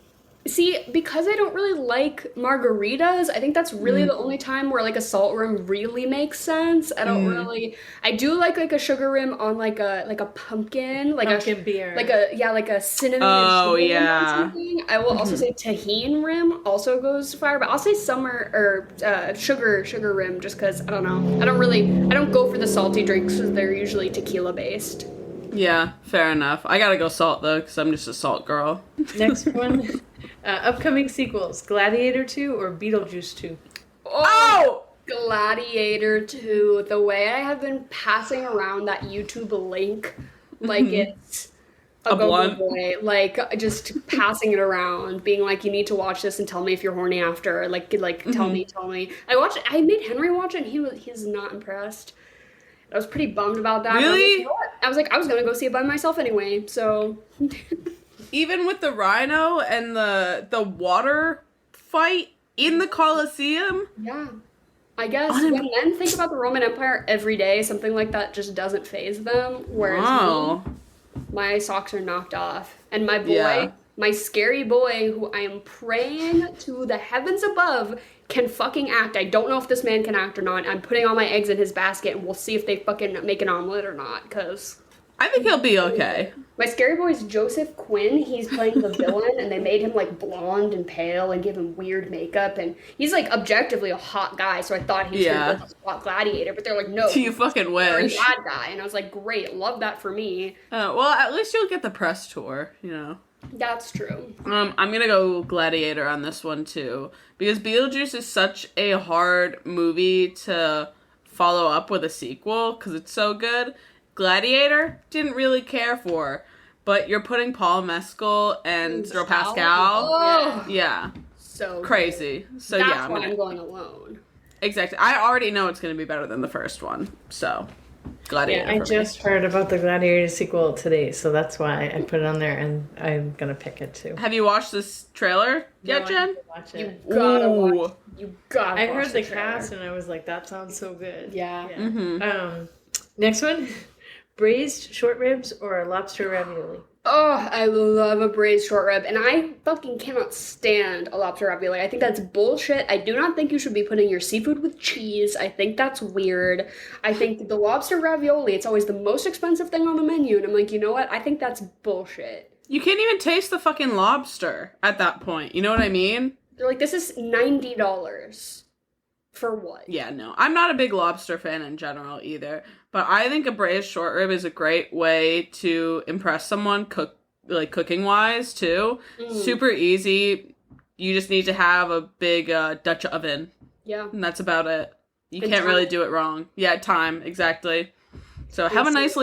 See, because I don't really like margaritas, I think that's really the only time where, like, a salt rim really makes sense. I don't really... I do like a sugar rim on, like a pumpkin. Like pumpkin beer. Like a cinnamon and sugar rim on something. I will also say tahini rim also goes fire, but I'll say sugar rim just because, I don't know. I don't go for the salty drinks because they're usually tequila-based. Yeah, fair enough. I gotta go salt, though, because I'm just a salt girl. Next one. Upcoming sequels, Gladiator 2 or Beetlejuice 2? Oh! Gladiator 2. The way I have been passing around that YouTube link, like it's a blunt. Boy, like just passing it around, being like, you need to watch this and tell me if you're horny after. Like tell me. I made Henry watch it, and he's not impressed. I was pretty bummed about that. Really? I was gonna go see it by myself anyway, so... Even with the rhino and the water fight in the Colosseum? Yeah. I guess when men think about the Roman Empire every day, something like that just doesn't faze them, whereas me, my socks are knocked off. And my boy, my scary boy, who I am praying to the heavens above, can fucking act. I don't know if this man can act or not. I'm putting all my eggs in his basket, and we'll see if they fucking make an omelet or not, because... I think he'll be okay. My scary boy is Joseph Quinn. He's playing the villain, and they made him, like, blonde and pale and give him weird makeup, and he's, like, objectively a hot guy, so I thought he was going to be a hot gladiator, but they're like, no. You fucking wish. You're a bad guy, and I was like, great, love that for me. Well, at least you'll get the press tour, you know. That's true. I'm gonna go Gladiator on this one, too, because Beetlejuice is such a hard movie to follow up with a sequel, because it's so good. Gladiator, didn't really care for, but you're putting Paul Mescal and Pedro Pascal. Oh. Yeah. So crazy. So that's yeah, why I'm going alone. Exactly. I already know it's going to be better than the first one. So, Gladiator. Yeah, I just heard about the Gladiator sequel today, so that's why I put it on there, and I'm going to pick it too. Have you watched this trailer yet, Jen? You gotta watch. You gotta. I heard the cast, and I was like, that sounds so good. Yeah. Next one. braised short ribs or lobster ravioli? Oh, I love a braised short rib, and I fucking cannot stand a lobster ravioli. I think that's bullshit. I do not think you should be putting your seafood with cheese. I think that's weird. I think the lobster ravioli, it's always the most expensive thing on the menu, and I'm like, you know what? I think that's bullshit. You can't even taste the fucking lobster at that point. You know what I mean? They're like, this is $90. For what? Yeah, no. I'm not a big lobster fan in general either. But I think a braised short rib is a great way to impress someone cooking wise too. Super easy. You just need to have a big Dutch oven. Yeah. And that's about it. You And can't time. really do it wrong. Yeah, time, exactly. So have a nice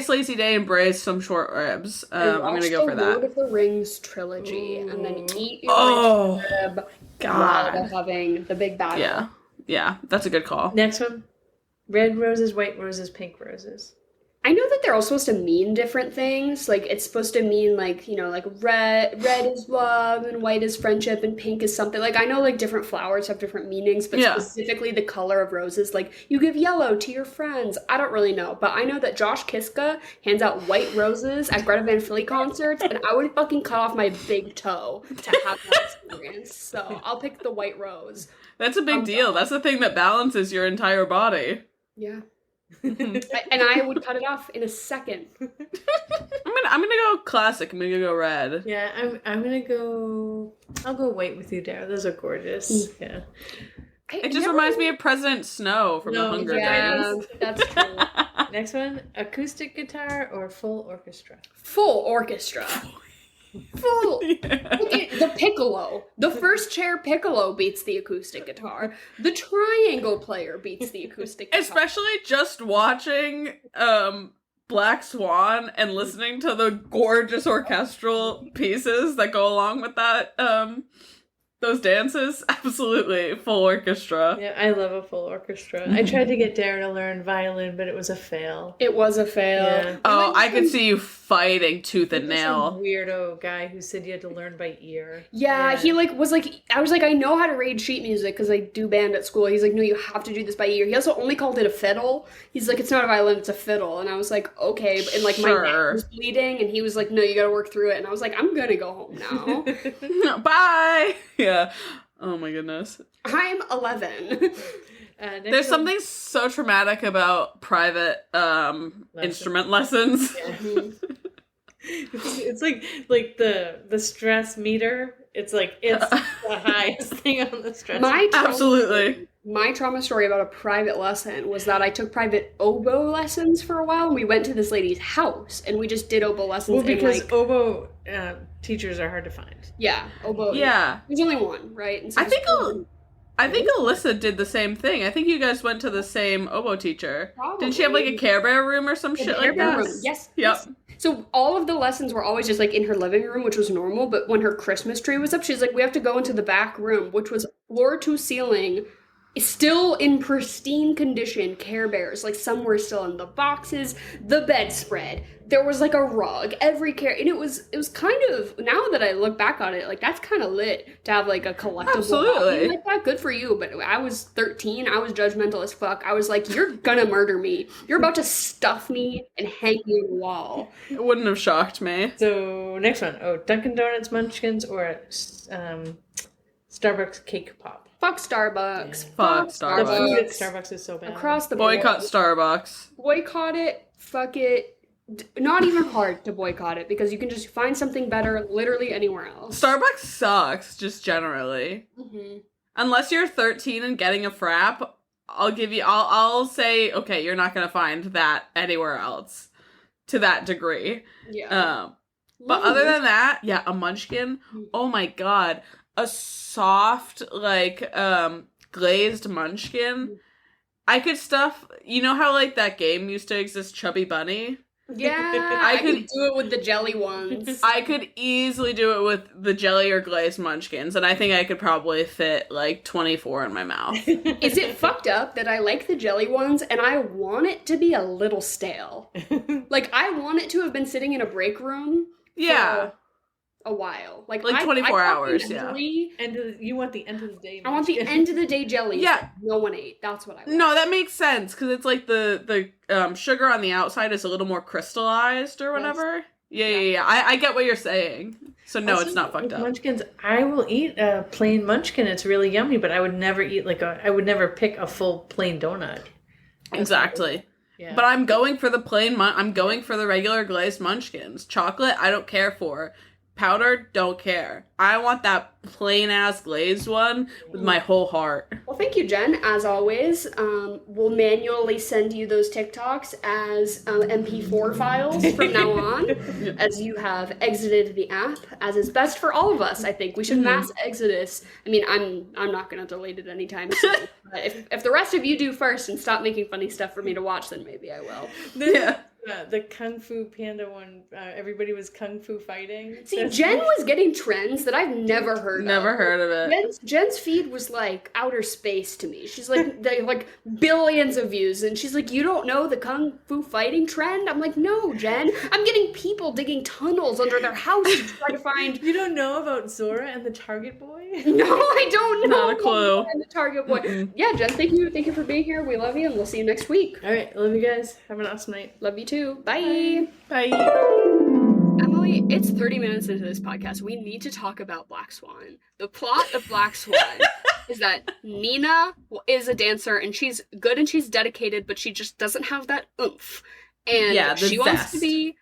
lazy day and braise some short ribs. I'm gonna go for that. Lord of the Rings trilogy, and then eat your rib God. while having the big battle. Yeah, that's a good call. Next one. Red roses, white roses, pink roses. I know that they're all supposed to mean different things. Like, it's supposed to mean, like, you know, like red is love, and white is friendship, and pink is something. Like, I know, like, different flowers have different meanings, but specifically the color of roses, like, you give yellow to your friends. I don't really know, but I know that Josh Kiska hands out white roses at Greta Van Fleet concerts, and I would fucking cut off my big toe to have that experience. So I'll pick the white rose. That's a big deal. That's the thing that balances your entire body. Yeah. And I would cut it off in a second. I'm gonna go classic. I'm gonna go red. Yeah, I'm gonna go. I'll go white with you, Dara. Those are gorgeous. Yeah. It just reminds me of President Snow from The Hunger Games. That's true. Next one: acoustic guitar or full orchestra? Full orchestra. Full. Look at the piccolo. The first chair piccolo beats the acoustic guitar. The triangle player beats the acoustic guitar. Especially just watching Black Swan and listening to the gorgeous orchestral pieces that go along with that those dances. Absolutely full orchestra. Yeah, I love a full orchestra. I tried to get Darren to learn violin, but it was a fail. It was a fail. Yeah. Oh, I could see you fighting tooth and nail. Some weirdo guy who said you had to learn by ear. Yeah, he was like, I was like, I know how to read sheet music because I do band at school. He's like, no, you have to do this by ear. He also only called it a fiddle. He's like, it's not a violin, it's a fiddle. And I was like, okay. And like my neck was bleeding, and he was like, no, you got to work through it. And I was like, I'm gonna go home now. Bye. Yeah. Oh my goodness. I'm 11. There's something so traumatic about private instrument lessons. Yeah. It's like the stress meter. It's like it's the highest thing on the stress meter. Absolutely. My trauma story about a private lesson was that I took private oboe lessons for a while, and we went to this lady's house, and we just did oboe lessons. Well, because oboe teachers are hard to find. Yeah, oboe. Yeah. There's only one, right? And so I think Alyssa did the same thing. I think you guys went to the same oboe teacher. Probably. Didn't she have like a Care Bear room or some shit like that? Room. Yes. Yep. Yes. So all of the lessons were always just like in her living room, which was normal. But when her Christmas tree was up, she's like, we have to go into the back room, which was floor to ceiling, still in pristine condition, Care Bears. Like some were still in the boxes, the bedspread. There was like a rug, every care, and it was kind of, now that I look back on it, like that's kind of lit to have like a collectible hobby like that. Good for you. But I was 13, I was judgmental as fuck. I was like, you're gonna murder me. You're about to stuff me and hang me on the wall. It wouldn't have shocked me. So next one. Oh, Dunkin' Donuts Munchkins or Starbucks Cake Pop. Fuck Starbucks. Yeah. Fuck Starbucks. The food at Starbucks is so bad. Across the board. Boycott Starbucks. Boycott it. Fuck it. Not even hard to boycott it because you can just find something better literally anywhere else. Starbucks sucks, just generally. Mm-hmm. Unless you're 13 and getting a frap, I'll say, okay, you're not going to find that anywhere else to that degree. Yeah. But other than that, yeah, a munchkin. Oh my god. A soft, like, glazed munchkin. I could stuff, you know how, like, that game used to exist, Chubby Bunny? Yeah, I could do it with the jelly ones. I could easily do it with the jelly or glazed munchkins, and I think I could probably fit, like, 24 in my mouth. Is it fucked up that I like the jelly ones and I want it to be a little stale? Like, I want it to have been sitting in a break room. Yeah. a while. Like 24 hours, You want the end of the day. I want the end of the day jellies that no one ate. That's what I want. No, that makes sense, because it's like the sugar on the outside is a little more crystallized or whatever. Yes. Yeah. I get what you're saying. So no, it's not fucked up. Munchkins, I will eat a plain munchkin. It's really yummy, but I would never eat I would never pick a full plain donut. Exactly. Yeah. But I'm going for the I'm going for the regular glazed munchkins. Chocolate, I don't care for. Powdered, don't care. I want that plain ass glazed one with my whole heart. Well, thank you, Jen. As always, we'll manually send you those TikToks as MP4 files from now on, as you have exited the app, as is best for all of us. I think we should mass exodus. I mean, I'm not gonna delete it anytime soon. But if the rest of you do first and stop making funny stuff for me to watch, then maybe I will. The Kung Fu Panda one, everybody was Kung Fu fighting. See, Jen was getting trends that I've never heard of. Never heard of it. Jen's feed was like outer space to me. She's like, like billions of views, and she's like, you don't know the Kung Fu fighting trend? I'm like, no, Jen. I'm getting people digging tunnels under their house to try to find... You don't know about Zora and the Target Boy? No, I don't know. Not a clue. And the Target Boy. Mm-mm. Yeah, Jen, thank you for being here. We love you, and we'll see you next week. All right, love you guys. Have an awesome night. Love you too. Bye. Bye. Emily, it's 30 minutes into this podcast. We need to talk about Black Swan. The plot of Black Swan is that Nina is a dancer, and she's good and she's dedicated, but she just doesn't have that oomph. And she wants to be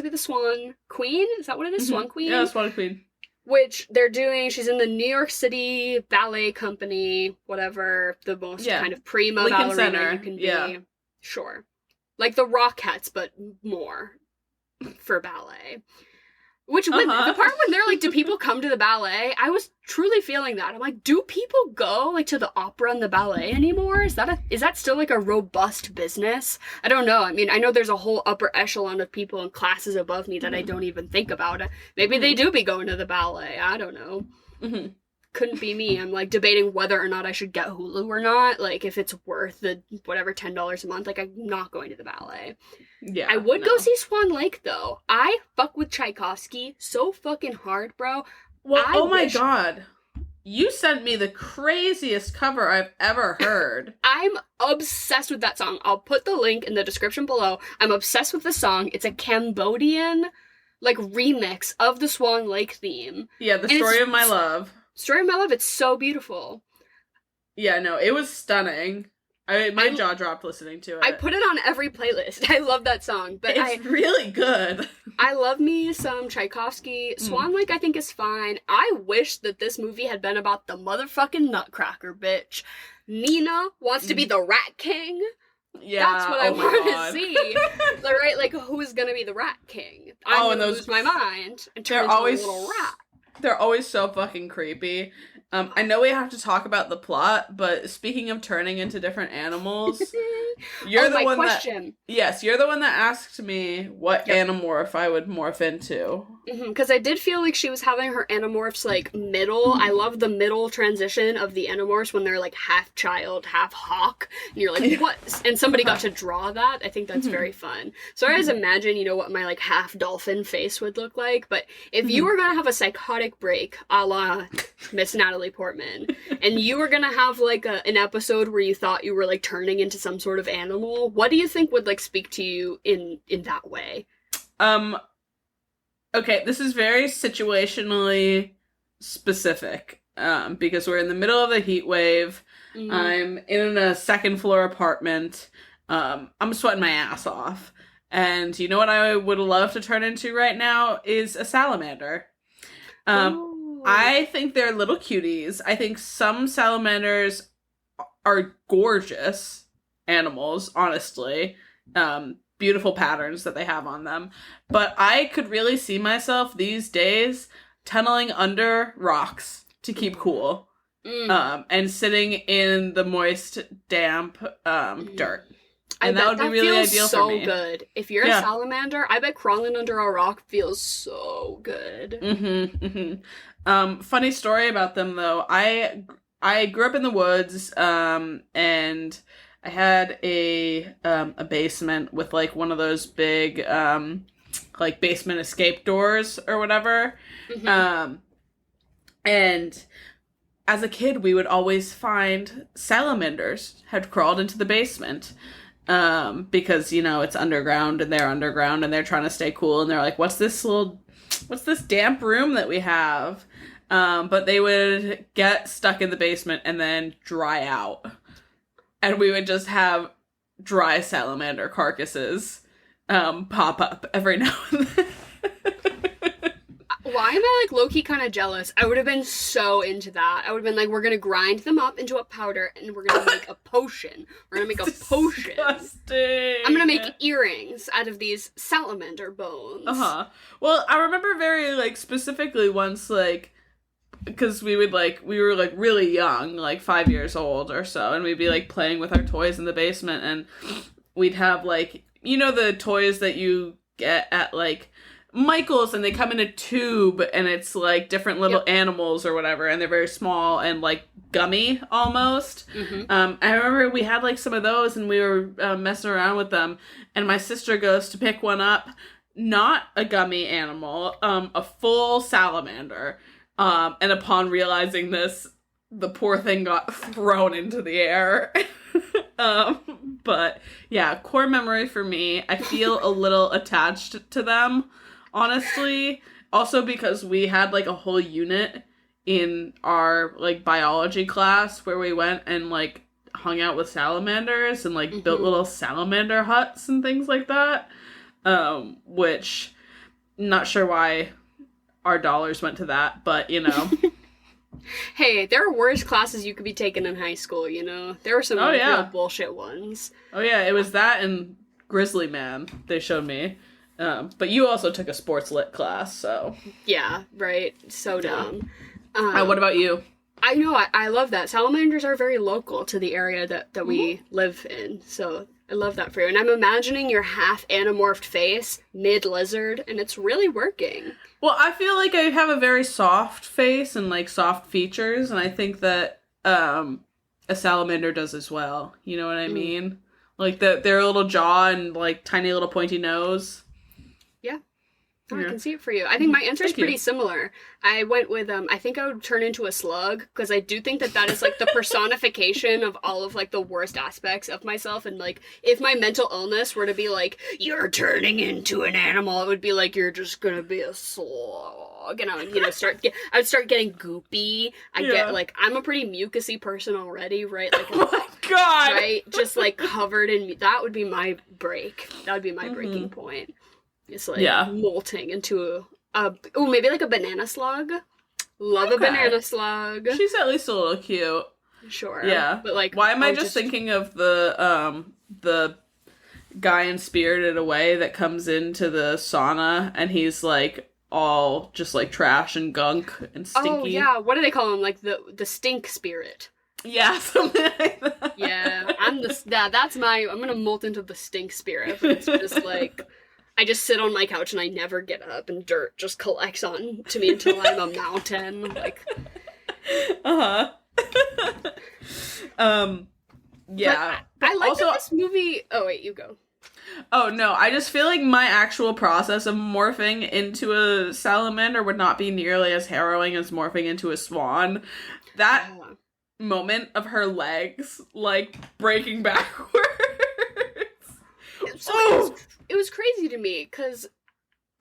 the Swan Queen. Is that what it is? Mm-hmm. Swan Queen? Yeah, Swan Queen. Which they're doing. She's in the New York City Ballet Company, whatever, the most kind of prima ballerina you can be. Yeah. Sure. Like the Rockettes, but more for ballet. Which, the part when they're like, do people come to the ballet? I was truly feeling that. I'm like, do people go like to the opera and the ballet anymore? Is that still like a robust business? I don't know. I mean, I know there's a whole upper echelon of people in classes above me that I don't even think about. Maybe they do be going to the ballet. I don't know. Mm-hmm. Couldn't be me. I'm like debating whether or not I should get Hulu or not. Like if it's worth the whatever $10 a month. Like I'm not going to the ballet. Yeah, I would go see Swan Lake though. I fuck with Tchaikovsky so fucking hard, bro. Well, my god. You sent me the craziest cover I've ever heard. I'm obsessed with that song. I'll put the link in the description below. I'm obsessed with the song. It's a Cambodian like remix of the Swan Lake theme. Yeah, the story of my love. Story of my love, it's so beautiful. Yeah, no, it was stunning. My jaw dropped listening to it. I put it on every playlist. I love that song. But it's really good. I love me some Tchaikovsky. Swan Lake, I think, is fine. I wish that this movie had been about the motherfucking Nutcracker bitch. Nina wants to be the Rat King. Yeah, that's what I want to see. Right? Like, who's gonna be the Rat King? I'm gonna lose my mind and turn into a little rat. They're always so fucking creepy. I know we have to talk about the plot, but speaking of turning into different animals, you're the one that asked me what Animorph I would morph into. Because I did feel like she was having her Animorphs like middle. I love the middle transition of the Animorphs when they're like half child, half hawk, and you're like, what? And somebody got to draw that. I think that's very fun. So I always imagine, what my like half dolphin face would look like. But if you were gonna have a psychotic break, a la Miss Natalie Portman, and you were gonna have like an episode where you thought you were like turning into some sort of animal, what do you think would like speak to you in that way? Okay, this is very situationally specific, because we're in the middle of a heat wave. I'm in a second floor apartment. I'm sweating my ass off. And you know what I would love to turn into right now is a salamander. I think they're little cuties. I think some salamanders are gorgeous animals, honestly. Beautiful patterns that they have on them. But I could really see myself these days tunneling under rocks to keep cool. And sitting in the moist, damp dirt. And that would be really ideal for me. So good. If you're a salamander, I bet crawling under a rock feels so good. Funny story about them though. I grew up in the woods, and I had a basement with like one of those big like basement escape doors or whatever. Mm-hmm. And as a kid, we would always find salamanders had crawled into the basement. Because, you know, it's underground and they're trying to stay cool and they're like, what's this damp room that we have? But they would get stuck in the basement and then dry out. And we would just have dry salamander carcasses pop up every now and then. Why am I, like, low-key kind of jealous? I would have been so into that. I would have been like, we're going to grind them up into a powder, and we're going to make a potion. We're going to make a potion. Disgusting. I'm going to make earrings out of these salamander bones. Uh-huh. Well, I remember very, like, specifically once, like, because we were, like, really young, like, 5 years old or so, and we'd be, like, playing with our toys in the basement, and we'd have, like, you know the toys that you get at, like, Michael's, and they come in a tube, and it's like different little animals or whatever, and they're very small and like gummy almost. Mm-hmm. I remember we had like some of those, and we were messing around with them, and my sister goes to pick one up, not a gummy animal, a full salamander, and upon realizing this, the poor thing got thrown into the air. But yeah, core memory for me. I feel a little attached to them, honestly. Also because we had like a whole unit in our like biology class where we went and like hung out with salamanders and like built little salamander huts and things like that. Which not sure why our dollars went to that, but you know. Hey, there are worse classes you could be taking in high school, you know? There were some real bullshit ones. Oh yeah, it was that and Grizzly Man they showed me. But you also took a sports lit class, so. Yeah, right. So dumb. What about you? I know, I love that. Salamanders are very local to the area that we live in, so I love that for you. And I'm imagining your half anamorphed face, mid-lizard, and it's really working. Well, I feel like I have a very soft face and, like, soft features, and I think that a salamander does as well. You know what I mean? Like, their little jaw and, like, tiny little pointy nose. Yeah. Oh, I can see it for you. I think my answer is pretty similar. I went with, I think I would turn into a slug, because I do think that is, like, the personification of all of, like, the worst aspects of myself, and, like, if my mental illness were to be, like, you're turning into an animal, it would be, like, you're just gonna be a slug, and I would, you know, I would start getting goopy. Get, like, I'm a pretty mucusy person already, right? Like, oh my god! Right? Just, like, covered in, that would be my break. That would be my breaking point. It's like molting into maybe like a banana slug. Love a banana slug. She's at least a little cute. Sure. Yeah. But like, why am I just thinking of the guy in Spirited Away that comes into the sauna and he's like all just like trash and gunk and stinky? Oh yeah, what do they call him? Like the stink spirit. Yeah, something like that. Yeah, I'm gonna molt into the stink spirit. But it's just like, I just sit on my couch and I never get up, and dirt just collects on to me until I'm a mountain. Like, yeah. But I like also, that this movie. Oh wait, you go. Oh no, I just feel like my actual process of morphing into a salamander would not be nearly as harrowing as morphing into a swan. That moment of her legs like breaking backwards. It was crazy to me, because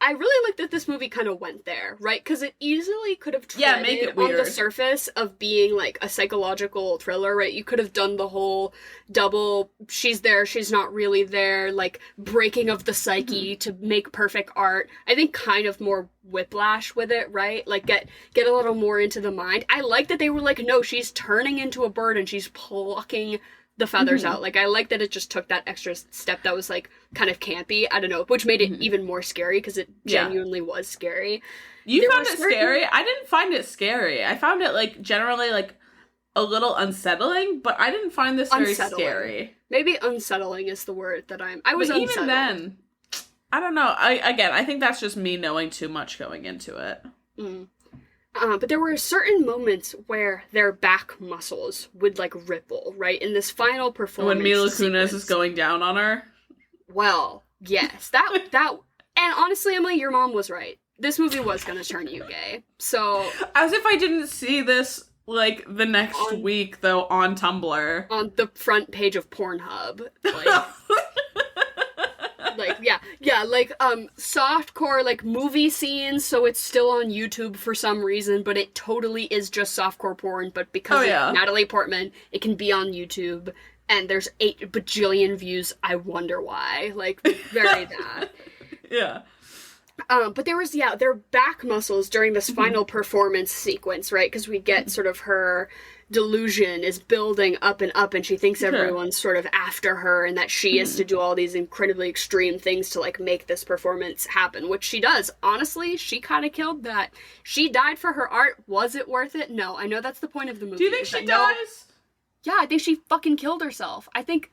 I really like that this movie kind of went there, right? Because it easily could have treaded on the surface of being, like, a psychological thriller, right? You could have done the whole double, she's there, she's not really there, like, breaking of the psyche to make perfect art. I think kind of more whiplash with it, right? Like, get a little more into the mind. I like that they were like, no, she's turning into a bird and she's plucking the feathers out. Like, I like that it just took that extra step that was, like, kind of campy. I don't know, which made it even more scary, because it genuinely was scary. You found it scary? I didn't find it scary. I found it, like, generally, like, a little unsettling, but I didn't find this very scary. Maybe unsettling is the word that I was unsettled. Even then, I don't know. I think that's just me knowing too much going into it. But there were certain moments where their back muscles would, like, ripple, right? In this final performance when Mila Kunis is going down on her? Well, yes. That And honestly, Emily, your mom was right. This movie was going to turn you gay. So... As if I didn't see this, like, the next week, though, on Tumblr. On the front page of Pornhub. Like... like, softcore, like, movie scenes, so it's still on YouTube for some reason, but it totally is just softcore porn, but because of Natalie Portman, it can be on YouTube, and there's 8 bajillion views. I wonder why. Like, very bad. Yeah. But there was, their back muscles during this final performance sequence, right? Because we get sort of her delusion is building up, and she thinks everyone's sort of after her, and that she is to do all these incredibly extreme things to, like, make this performance happen, which she does. Honestly, she kind of killed that. She died for her art. Was it worth it? No. I know that's the point of the movie. Do you think she dies? Yeah, I think she fucking killed herself. I think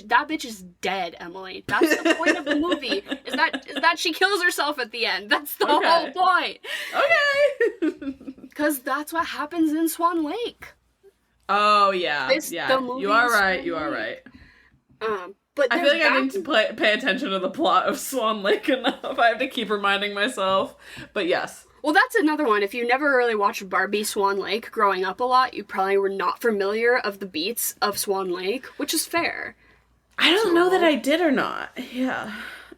that bitch is dead, Emily. That's the point of the movie, is that she kills herself at the end. That's the whole point. Okay. Because that's what happens in Swan Lake. Oh, yeah. You are right. But I feel like I need to pay attention to the plot of Swan Lake enough. I have to keep reminding myself. But yes. Well, that's another one. If you never really watched Barbie Swan Lake growing up a lot, you probably were not familiar of the beats of Swan Lake, which is fair. I don't know that I did or not. Yeah.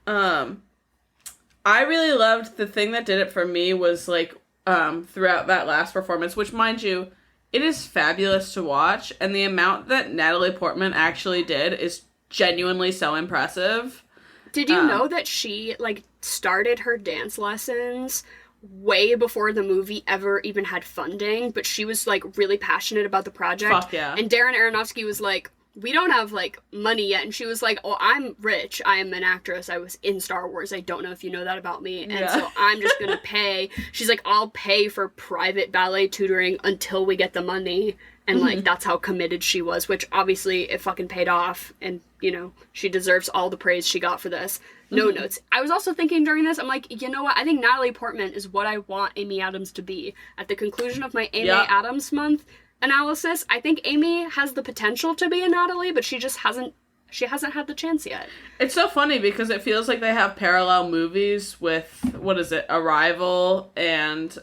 I really loved, the thing that did it for me was, like, throughout that last performance, which, mind you, it is fabulous to watch, and the amount that Natalie Portman actually did is genuinely so impressive. Did you know that she, like, started her dance lessons way before the movie ever even had funding, but she was, like, really passionate about the project? Fuck yeah. And Darren Aronofsky was like, we don't have, like, money yet. And she was like, oh, I'm rich. I am an actress. I was in Star Wars. I don't know if you know that about me. And so I'm just gonna pay. She's like, I'll pay for private ballet tutoring until we get the money. And, like, that's how committed she was, which obviously it fucking paid off. And, you know, she deserves all the praise she got for this. No notes. I was also thinking during this, I'm like, you know what? I think Natalie Portman is what I want Amy Adams to be. At the conclusion of my Amy Adams month analysis, I think Amy has the potential to be a Natalie, but she just hasn't had the chance yet. It's so funny because it feels like they have parallel movies with, what is it, Arrival and,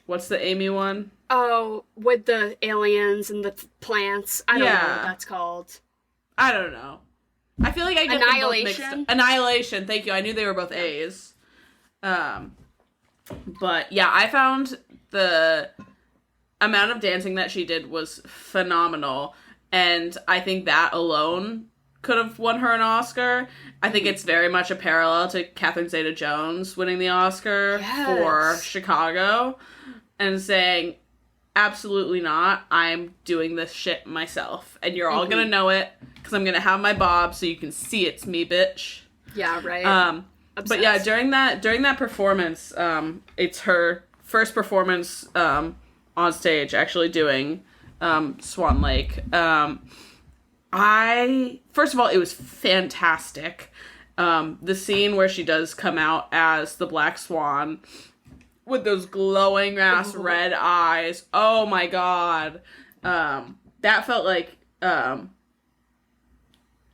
what's the Amy one? Oh, with the aliens and the plants. I don't know what that's called. I don't know. I feel like I get Annihilation. them both mixed up. Annihilation. Thank you. I knew they were both A's. But yeah, I found the amount of dancing that she did was phenomenal, and I think that alone could have won her an Oscar. I think it's very much a parallel to Catherine Zeta-Jones winning the Oscar for Chicago and saying, absolutely not, I'm doing this shit myself, and you're all gonna know it because I'm gonna have my bob so you can see it's me, bitch. Yeah, right. But yeah, during that performance, it's her first performance on stage actually doing Swan Lake. First of all, it was fantastic. The scene where she does come out as the Black Swan with those glowing ass red eyes. Oh my god. That felt like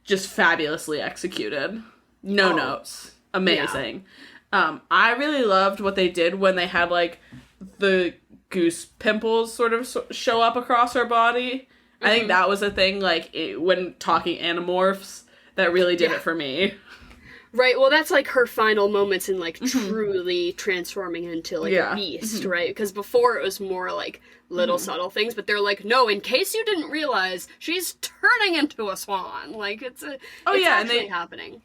just fabulously executed. No notes. Amazing. Yeah. I really loved what they did when they had, like, the goose pimples sort of show up across her body. I think that was a thing, like, when talking Animorphs, that really did it for me. Right, well, that's, like, her final moments in, like, truly transforming into, like, a beast, right? Because before it was more, like, little subtle things, but they're like, no, in case you didn't realize, she's turning into a swan. Like, it's actually happening.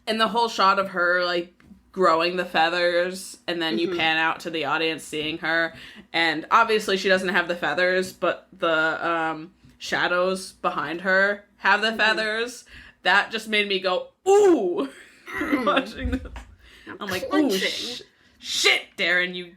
And the whole shot of her, like, growing the feathers, and then you pan out to the audience seeing her, and obviously she doesn't have the feathers, but the shadows behind her have the feathers. That just made me go, ooh! Watching this. I'm like, ooh, shit, Darren, you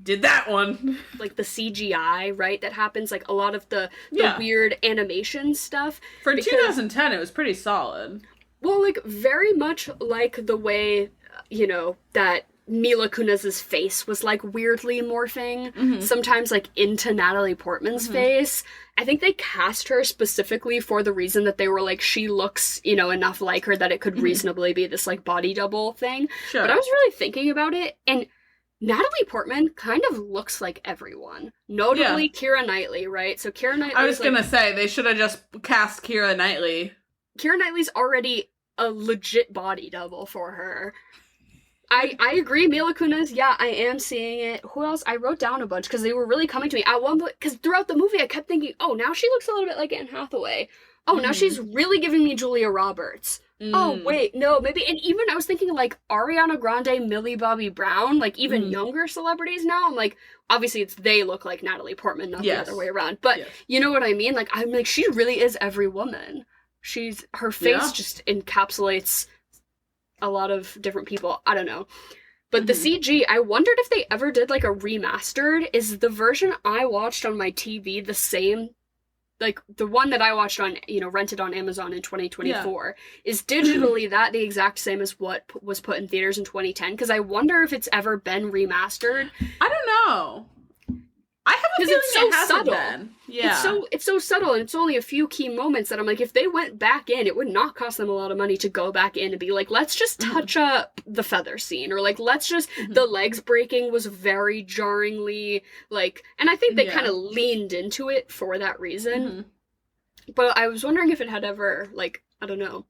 did that one. Like the CGI, right, that happens, like a lot of the weird animation stuff. For 2010, it was pretty solid. Well, like, very much like the way, you know, that Mila Kunis's face was like weirdly morphing, sometimes like into Natalie Portman's face. I think they cast her specifically for the reason that they were like, she looks, you know, enough like her that it could reasonably be this like body double thing. Sure. But I was really thinking about it, and Natalie Portman kind of looks like everyone. Notably Keira Knightley, right? So Keira Knightley. I was gonna say, they should have just cast Keira Knightley. Keira Knightley's already a legit body double for her. I agree, Mila Kunis, yeah, I am seeing it. Who else? I wrote down a bunch because they were really coming to me. At one point, because throughout the movie I kept thinking, oh, now she looks a little bit like Anne Hathaway. Oh, now she's really giving me Julia Roberts. Oh, wait, no, maybe, and even I was thinking, like, Ariana Grande, Millie Bobby Brown, like, even younger celebrities now. I'm like, obviously they look like Natalie Portman, not the other way around. But you know what I mean? Like, I'm like, she really is every woman. Her face just encapsulates a lot of different people. I don't know. But the CG, I wondered if they ever did, like, a remastered. Is the version I watched on my TV the same? Like, the one that I watched on, you know, rented on Amazon in 2024, is digitally the exact same as what was put in theaters in 2010? Because I wonder if it's ever been remastered. I don't know. I have a feeling it's so it hasn't subtle. been. Yeah. It's so subtle, and it's only a few key moments that I'm like, if they went back in, it would not cost them a lot of money to go back in and be like, let's just touch up the feather scene, or like, let's just, the legs breaking was very jarringly, like, and I think they kind of leaned into it for that reason. But I was wondering if it had ever, like, I don't know,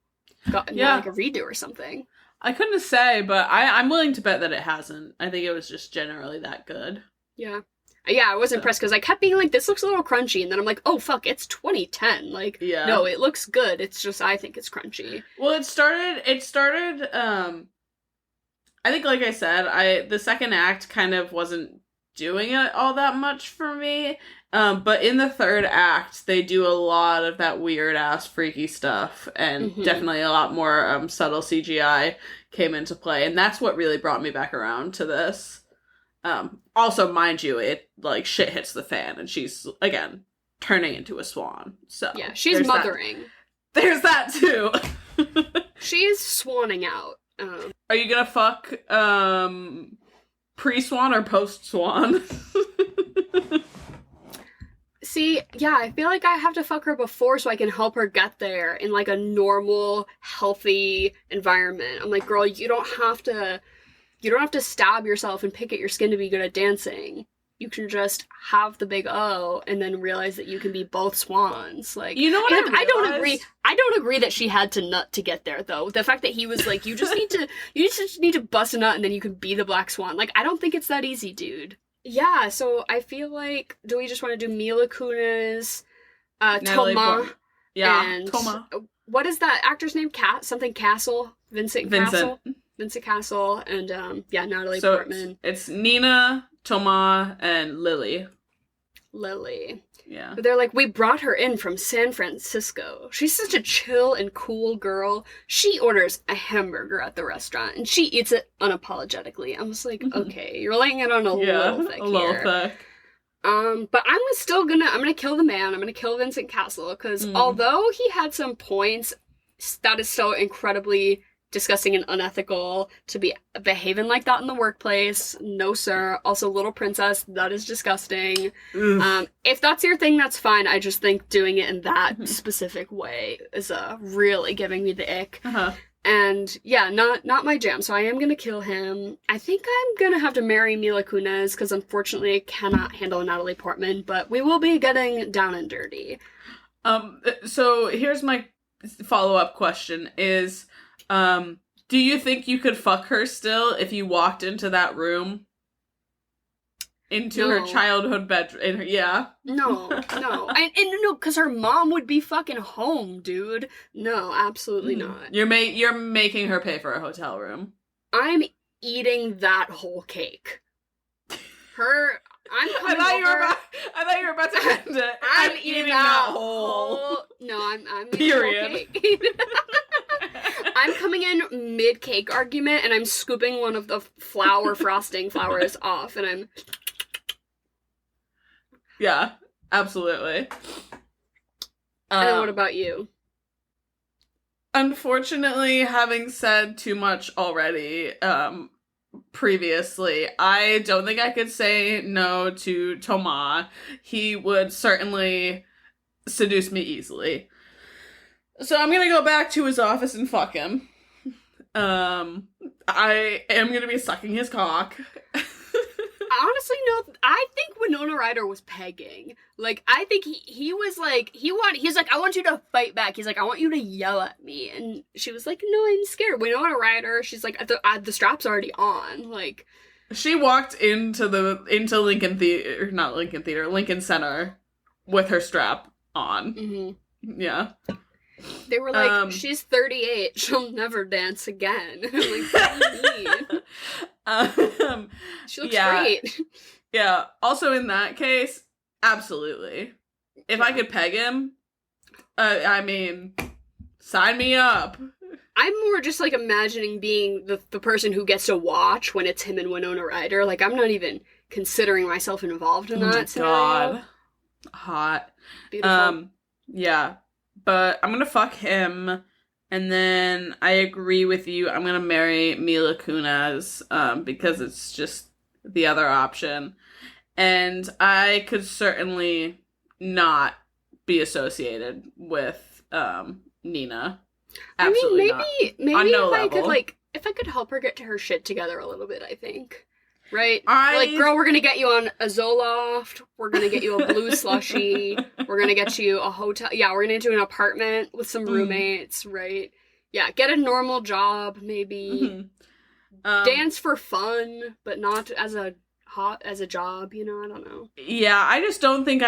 gotten like a redo or something. I couldn't say, but I'm willing to bet that it hasn't. I think it was just generally that good. Yeah, I was impressed because I kept being like, this looks a little crunchy, and then I'm like, oh fuck, it's 2010. Like, no, it looks good. It's just, I think it's crunchy. Well, it started, I think, like I said, the second act kind of wasn't doing it all that much for me. But in the third act, they do a lot of that weird-ass freaky stuff, and definitely a lot more subtle CGI came into play, and that's what really brought me back around to this. Also, mind you, it, like, shit hits the fan, and she's, again, turning into a swan, so... Yeah, she's mothering. There's that, too! She's swanning out. Are you gonna fuck, pre-swan or post-swan? See, yeah, I feel like I have to fuck her before so I can help her get there in, like, a normal, healthy environment. I'm like, girl, you don't have to stab yourself and pick at your skin to be good at dancing. You can just have the big O and then realize that you can be both swans. Like, you know what I don't agree that she had to nut to get there, though. The fact that he was like, you just need to bust a nut and then you can be the Black Swan. Like, I don't think it's that easy, dude. Yeah, so I feel like, do we just want to do Mila Kunis, Toma, and Toma. What is that actor's name? Something Castle? Vincent Castle? Vincent Castle, and, Natalie Portman. It's Nina, Toma, and Lily. Yeah. But they're like, we brought her in from San Francisco. She's such a chill and cool girl. She orders a hamburger at the restaurant, and she eats it unapologetically. I'm just like, okay, you're laying it on a little thick here. But I'm gonna kill the man. I'm gonna kill Vincent Castle, because although he had some points, that is so incredibly disgusting and unethical to be behaving like that in the workplace. No, sir. Also, Little Princess, that is disgusting. If that's your thing, that's fine. I just think doing it in that specific way is really giving me the ick. And yeah, not my jam. So I am gonna kill him. I think I'm gonna have to marry Mila Kunis because unfortunately I cannot handle Natalie Portman. But we will be getting down and dirty. So here's my follow-up question: is do you think you could fuck her still if you walked into that room? Into her childhood bedroom? No. No, because her mom would be fucking home, dude. No, absolutely not. You're making her pay for a hotel room. I'm eating that whole cake. I thought you were about to end it. I'm eating that whole. No, I'm eating the whole cake. I'm coming in mid-cake argument, and I'm scooping one of the frosting flowers off, and I'm... Yeah, absolutely. And then what about you? Unfortunately, having said too much already, previously, I don't think I could say no to Thomas. He would certainly seduce me easily. So I'm gonna go back to his office and fuck him. I am gonna be sucking his cock. Honestly, no. I think Winona Ryder was pegging. Like, I think he was like, he's like, I want you to fight back. He's like, I want you to yell at me. And she was like, no, I'm scared. Winona Ryder, she's like, the strap's already on. Like, she walked into Lincoln Center with her strap on. Mm-hmm. Yeah. They were like, she's 38. She'll never dance again. I'm like, what do you mean? She looks great. Yeah. Also, in that case, absolutely. If I could peg him, I mean, sign me up. I'm more just, like, imagining being the person who gets to watch when it's him and Winona Ryder. Like, I'm not even considering myself involved in that scenario. God. Hot. Beautiful. Yeah. But I'm gonna fuck him, and then I agree with you. I'm gonna marry Mila Kunis, because it's just the other option. And I could certainly not be associated with Nina. Absolutely maybe if I could help her get to her shit together a little bit, I think. Right? Like, girl, we're gonna get you on a Zoloft, we're gonna get you a blue slushie, we're gonna get you a hotel, we're gonna get you an apartment with some roommates, right? Yeah, get a normal job, maybe. Mm-hmm. Dance for fun, but not as a job, I don't know. Yeah, I just don't think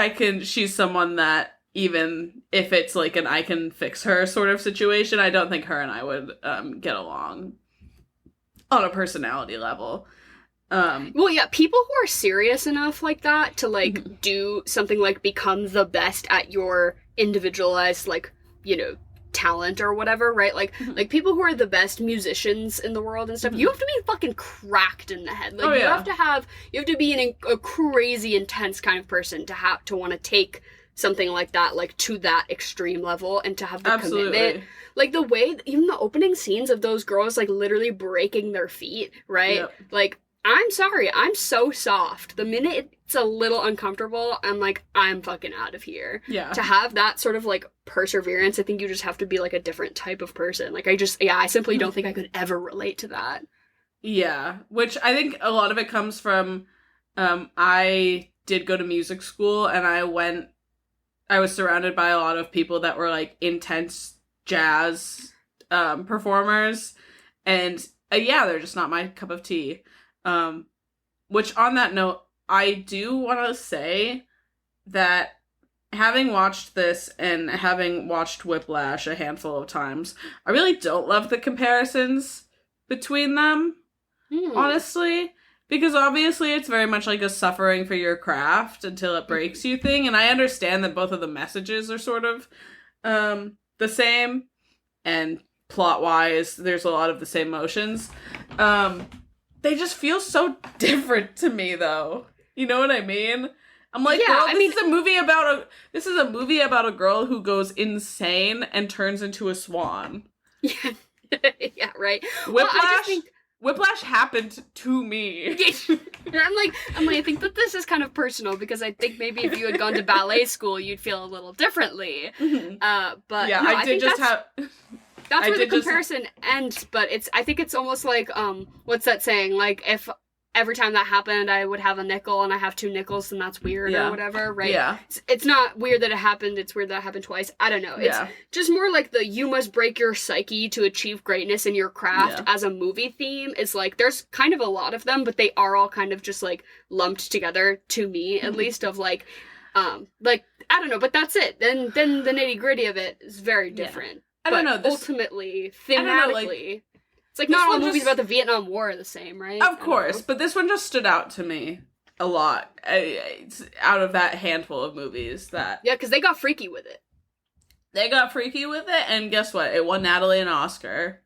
she's someone that, even if it's like an I can fix her sort of situation, I don't think her and I would get along on a personality level. Well, yeah, people who are serious enough like that to, like, do something like become the best at your individualized, like, talent or whatever, right? Like, like people who are the best musicians in the world and stuff, you have to be fucking cracked in the head. Like, you have to be a crazy intense kind of person to want to take something like that, like, to that extreme level and to have the commitment. Like, the way, even the opening scenes of those girls, like, literally breaking their feet, right? Yep. Like, I'm sorry, I'm so soft. The minute it's a little uncomfortable, I'm like, I'm fucking out of here. Yeah. To have that sort of, like, perseverance, I think you just have to be, like, a different type of person. Like, I simply don't think I could ever relate to that. Yeah, which I think a lot of it comes from, I did go to music school, and I was surrounded by a lot of people that were, like, intense jazz performers, and they're just not my cup of tea. Which, on that note, I do want to say that having watched this and having watched Whiplash a handful of times, I really don't love the comparisons between them, honestly, because obviously it's very much like a suffering for your craft until it breaks you thing, and I understand that both of the messages are sort of the same, and plot-wise, there's a lot of the same motions. They just feel so different to me, though. You know what I mean? I'm like, this is a movie about a girl who goes insane and turns into a swan. Yeah, yeah, right. Whiplash happened to me. I'm like, I think that this is kind of personal, because I think maybe if you had gone to ballet school, you'd feel a little differently. Mm-hmm. But yeah, no, I did just have. That's where the comparison ends, but I think it's almost like, what's that saying? Like, if every time that happened, I would have a nickel and I have 2 nickels, then that's weird or whatever, right? Yeah. It's not weird that it happened, it's weird that it happened twice. I don't know. It's just more like the you must break your psyche to achieve greatness in your craft as a movie theme is like, there's kind of a lot of them, but they are all kind of just like lumped together, to me at least, of like, I don't know, but that's it. Then the nitty gritty of it is very different. I don't know. Ultimately, thematically, it's like not all movies about the Vietnam War are the same, right? Of course, but this one just stood out to me a lot. It's out of that handful of movies that... Yeah, because they got freaky with it. And guess what? It won Natalie an Oscar.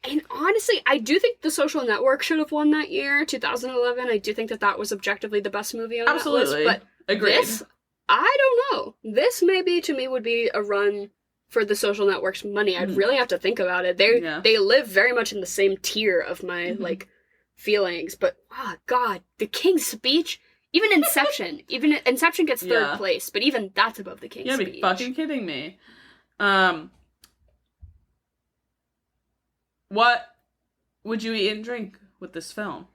And honestly, I do think The Social Network should have won that year, 2011. I do think that was objectively the best movie on that list. But agreed. This, I don't know. This maybe, to me, would be a run for The Social Network's money. I'd really have to think about it. They live very much in the same tier of my, like, feelings. But, oh, God, the King's Speech, even Inception gets third place, but even that's above the King's Speech. You gotta be fucking kidding me. What would you eat and drink with this film?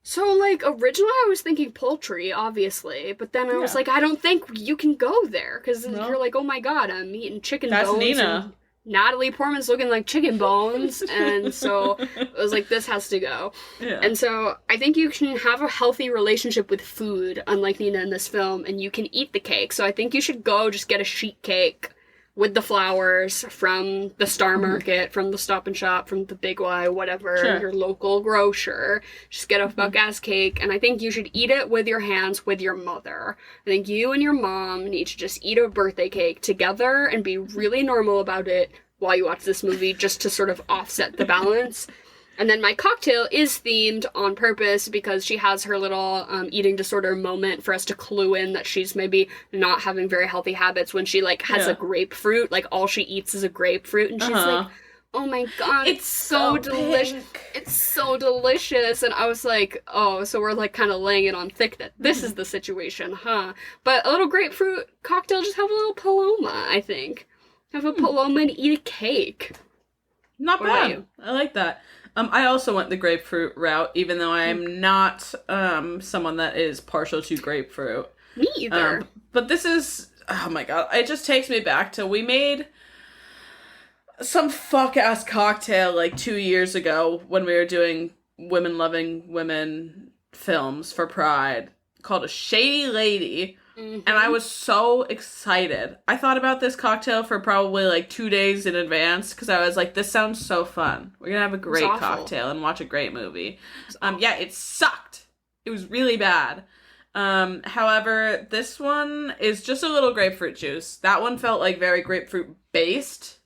So, like, originally I was thinking poultry, obviously, but then I was like, I don't think you can go there, because you're like, oh my God, I'm eating chicken bones. That's Nina. Natalie Portman's looking like chicken bones, and so I was like, this has to go. Yeah. And so I think you can have a healthy relationship with food, unlike Nina in this film, and you can eat the cake. So I think you should go just get a sheet cake with the flowers from the Star Market, from the Stop and Shop, from the Big Y, whatever, your local grocer. Just get a buck-ass cake, and I think you should eat it with your hands with your mother. I think you and your mom need to just eat a birthday cake together and be really normal about it while you watch this movie, just to sort of offset the balance. And then my cocktail is themed on purpose because she has her little eating disorder moment for us to clue in that she's maybe not having very healthy habits when she, like, has a grapefruit. Like, all she eats is a grapefruit. And she's like, oh my God, it's so delicious. It's so delicious. And I was like, oh, so we're, like, kind of laying it on thick that this is the situation, huh? But a little grapefruit cocktail, just have a little Paloma, I think. Have a Paloma and eat a cake. Not bad. I like that. I also went the grapefruit route, even though I am not someone that is partial to grapefruit. Me either. But this is, oh my God, it just takes me back to, we made some fuck-ass cocktail like 2 years ago when we were doing women-loving women films for Pride called a Shady Lady. And I was so excited. I thought about this cocktail for probably like 2 days in advance because I was like, this sounds so fun. We're going to have a great cocktail and watch a great movie. Yeah, it sucked. It was really bad. However, this one is just a little grapefruit juice. That one felt like very grapefruit based.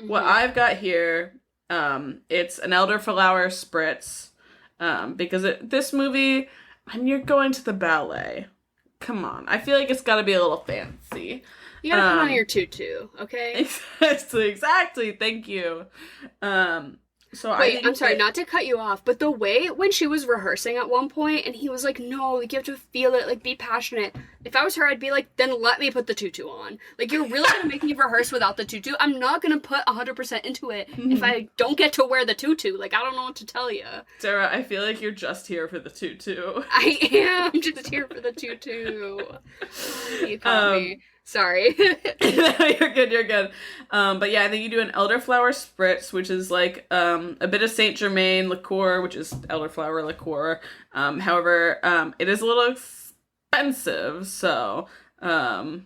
What I've got here, it's an elderflower spritz. Because this movie, you're going to the ballet. Come on. I feel like it's gotta be a little fancy. You gotta put on your tutu, okay? Exactly. Thank you. Wait, I'm sorry, not to cut you off, but the way when she was rehearsing at one point, and he was like, no, like, you have to feel it, like, be passionate. If I was her, I'd be like, then let me put the tutu on. Like, you're really gonna make me rehearse without the tutu? I'm not gonna put 100% into it if I don't get to wear the tutu. Like, I don't know what to tell you. Sarah, I feel like you're just here for the tutu. I am just here for the tutu. You caught me. Sorry. You're good. But yeah, I think you do an elderflower spritz, which is like a bit of Saint Germain liqueur, which is elderflower liqueur. However, it is a little expensive, so I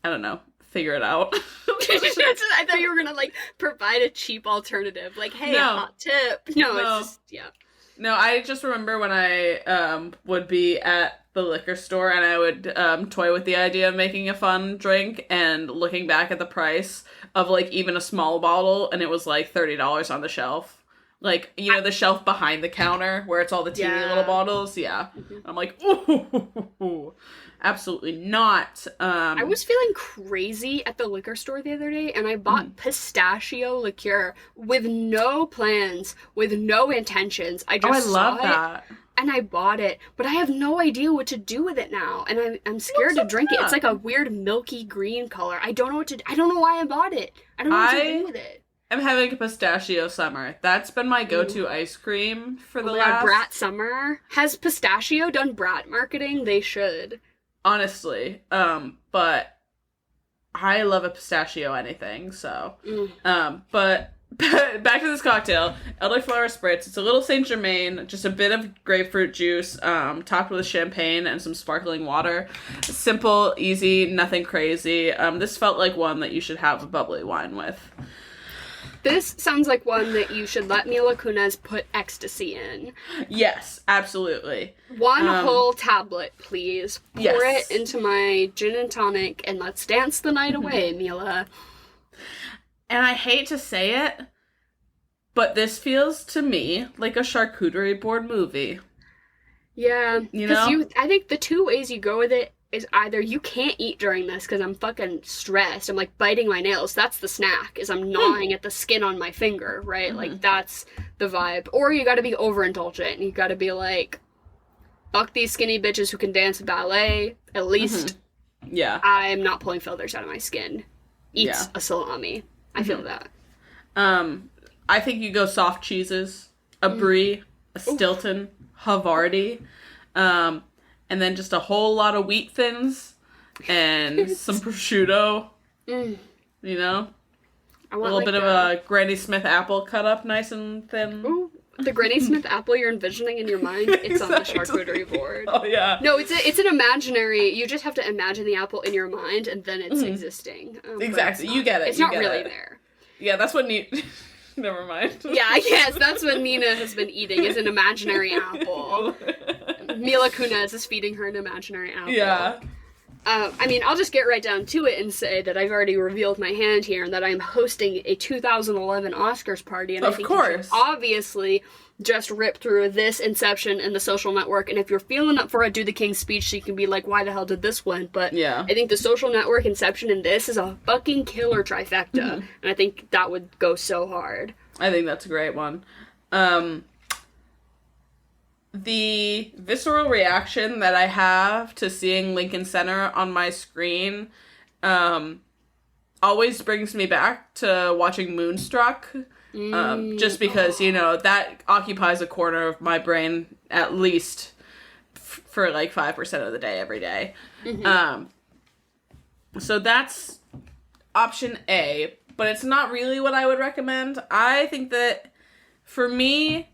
don't know. Figure it out. I thought you were gonna like provide a cheap alternative, like, hey, a hot tip. No, it's just No, I just remember when I would be at the liquor store and I would toy with the idea of making a fun drink and looking back at the price of like even a small bottle, and it was like $30 on the shelf. Like, you know, the shelf behind the counter where it's all the teeny little bottles. Yeah. I'm like, ooh, absolutely not. I was feeling crazy at the liquor store the other day, and I bought pistachio liqueur with no plans, with no intentions. I just love that. And I bought it, but I have no idea what to do with it now, and I'm scared to drink it. It's like a weird milky green color. I don't know why I bought it. I don't know what to do with it. I'm having a pistachio summer. That's been my go-to ice cream for the last... Brat summer? Has Pistachio done Brat marketing? They should. Honestly. But I love a pistachio anything, so. But back to this cocktail. Elderflower spritz. It's a little Saint Germain, just a bit of grapefruit juice, topped with champagne and some sparkling water. Simple, easy, nothing crazy. This felt like one that you should have a bubbly wine with. This sounds like one that you should let Mila Kunis put ecstasy in. Yes, absolutely. One whole tablet, please. Pour it into my gin and tonic, and let's dance the night away, Mila. And I hate to say it, but this feels to me like a charcuterie board movie. Yeah, because I think the two ways you go with it is either you can't eat during this because I'm fucking stressed. I'm like biting my nails. That's the snack, is I'm gnawing at the skin on my finger, right? Like that's the vibe. Or you gotta be overindulgent. You gotta be like, fuck these skinny bitches who can dance ballet. At least I'm not pulling feathers out of my skin. Eats a salami. I feel that. I think you go soft cheeses, a brie, a Stilton, Havarti, and then just a whole lot of wheat thins and some prosciutto. You know, a little bit of a Granny Smith apple cut up nice and thin. Ooh, the Granny Smith apple you're envisioning in your mind, it's on the charcuterie board. Oh yeah. No, it's an imaginary. You just have to imagine the apple in your mind, and then it's existing. Exactly, you get it. It's not really there. Yeah, that's what Never mind. Yeah, yes, that's what Nina has been eating, is an imaginary apple. Mila Kunis is feeding her an imaginary apple. Yeah. I mean, I'll just get right down to it and say that I've already revealed my hand here and that I'm hosting a 2011 Oscars party. And I think you should obviously just rip through this, Inception, and The Social Network. And if you're feeling up for a Do the King's Speech, you can be like, why the hell did this win? But I think The Social Network, Inception, and this is a fucking killer trifecta. And I think that would go so hard. I think that's a great one. The visceral reaction that I have to seeing Lincoln Center on my screen always brings me back to watching Moonstruck. Just because, you know, that occupies a corner of my brain at least for like 5% of the day every day. So that's option A, but it's not really what I would recommend. I think that for me,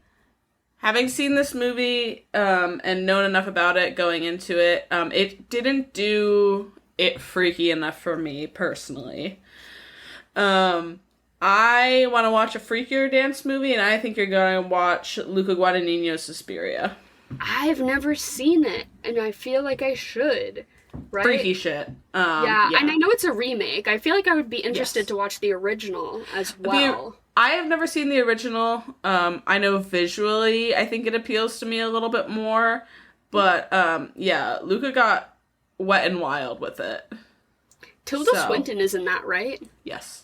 having seen this movie and known enough about it going into it, it didn't do it freaky enough for me personally. I want to watch a freakier dance movie, and I think you're going to watch Luca Guadagnino's Suspiria. I've never seen it, and I feel like I should. Right? Freaky shit. Yeah, and I know it's a remake. I feel like I would be interested to watch the original as well. I have never seen the original. I know visually, I think it appeals to me a little bit more. But, yeah, Luca got wet and wild with it. Tilda Swinton is in that, right? Yes.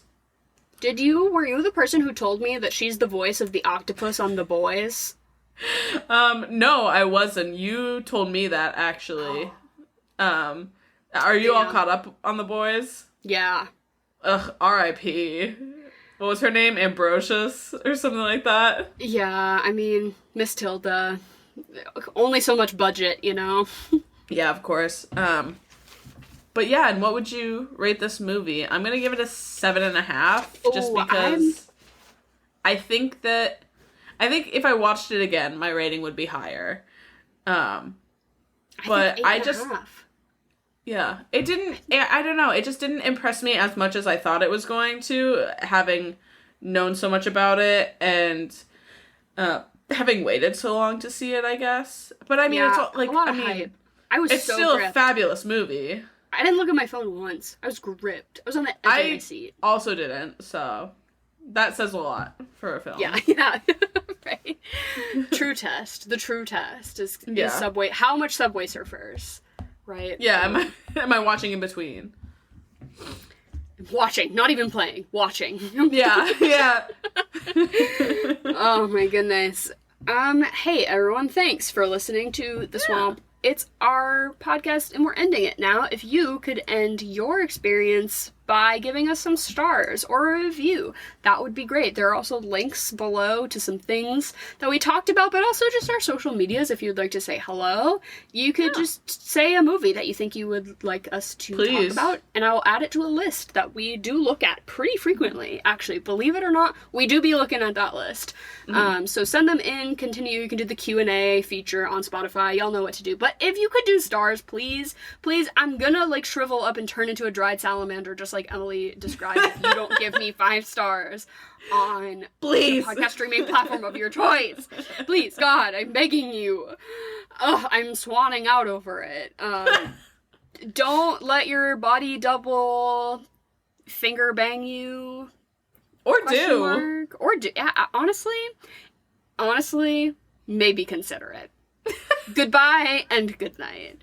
Were you the person who told me that she's the voice of the octopus on The Boys? No, I wasn't. You told me that, actually. Are you all caught up on The Boys? Yeah. Ugh, R.I.P. What was her name? Ambrosius or something like that? Yeah, I mean, Miss Tilda. Only so much budget, you know? Yeah, of course. But yeah, and what would you rate this movie? I'm gonna give it a 7.5, just because I think if I watched it again, my rating would be higher. But I just... Yeah, it didn't, I don't know, it just didn't impress me as much as I thought it was going to, having known so much about it, and having waited so long to see it, I guess. But I mean, it's like, hype. It's still a fabulous movie. I didn't look at my phone once. I was gripped. I was on the edge of my seat. I also didn't, so that says a lot for a film. Yeah, right. The true test is Subway. How much Subway Surfers? Right. Yeah, am I watching in between? Watching, not even playing. Watching. Yeah. Oh my goodness. Hey everyone, thanks for listening to The Swamp. It's our podcast and we're ending it now. If you could end your experience by giving us some stars or a review, that would be great. There are also links below to some things that we talked about, but also just our social medias. If you'd like to say hello, you could just say a movie that you think you would like us to talk about, and I will add it to a list that we do look at pretty frequently. Actually, believe it or not, we do be looking at that list. So send them in, continue. You can do the Q&A feature on Spotify. Y'all know what to do. But if you could do stars, please, I'm gonna like shrivel up and turn into a dried salamander, just like Emily described, if you don't give me 5 stars on the podcast streaming platform of your choice. Please, God, I'm begging you. Ugh, I'm swanning out over it. Don't let your body double finger bang you. Or do. Yeah, honestly, maybe consider it. Goodbye and good night.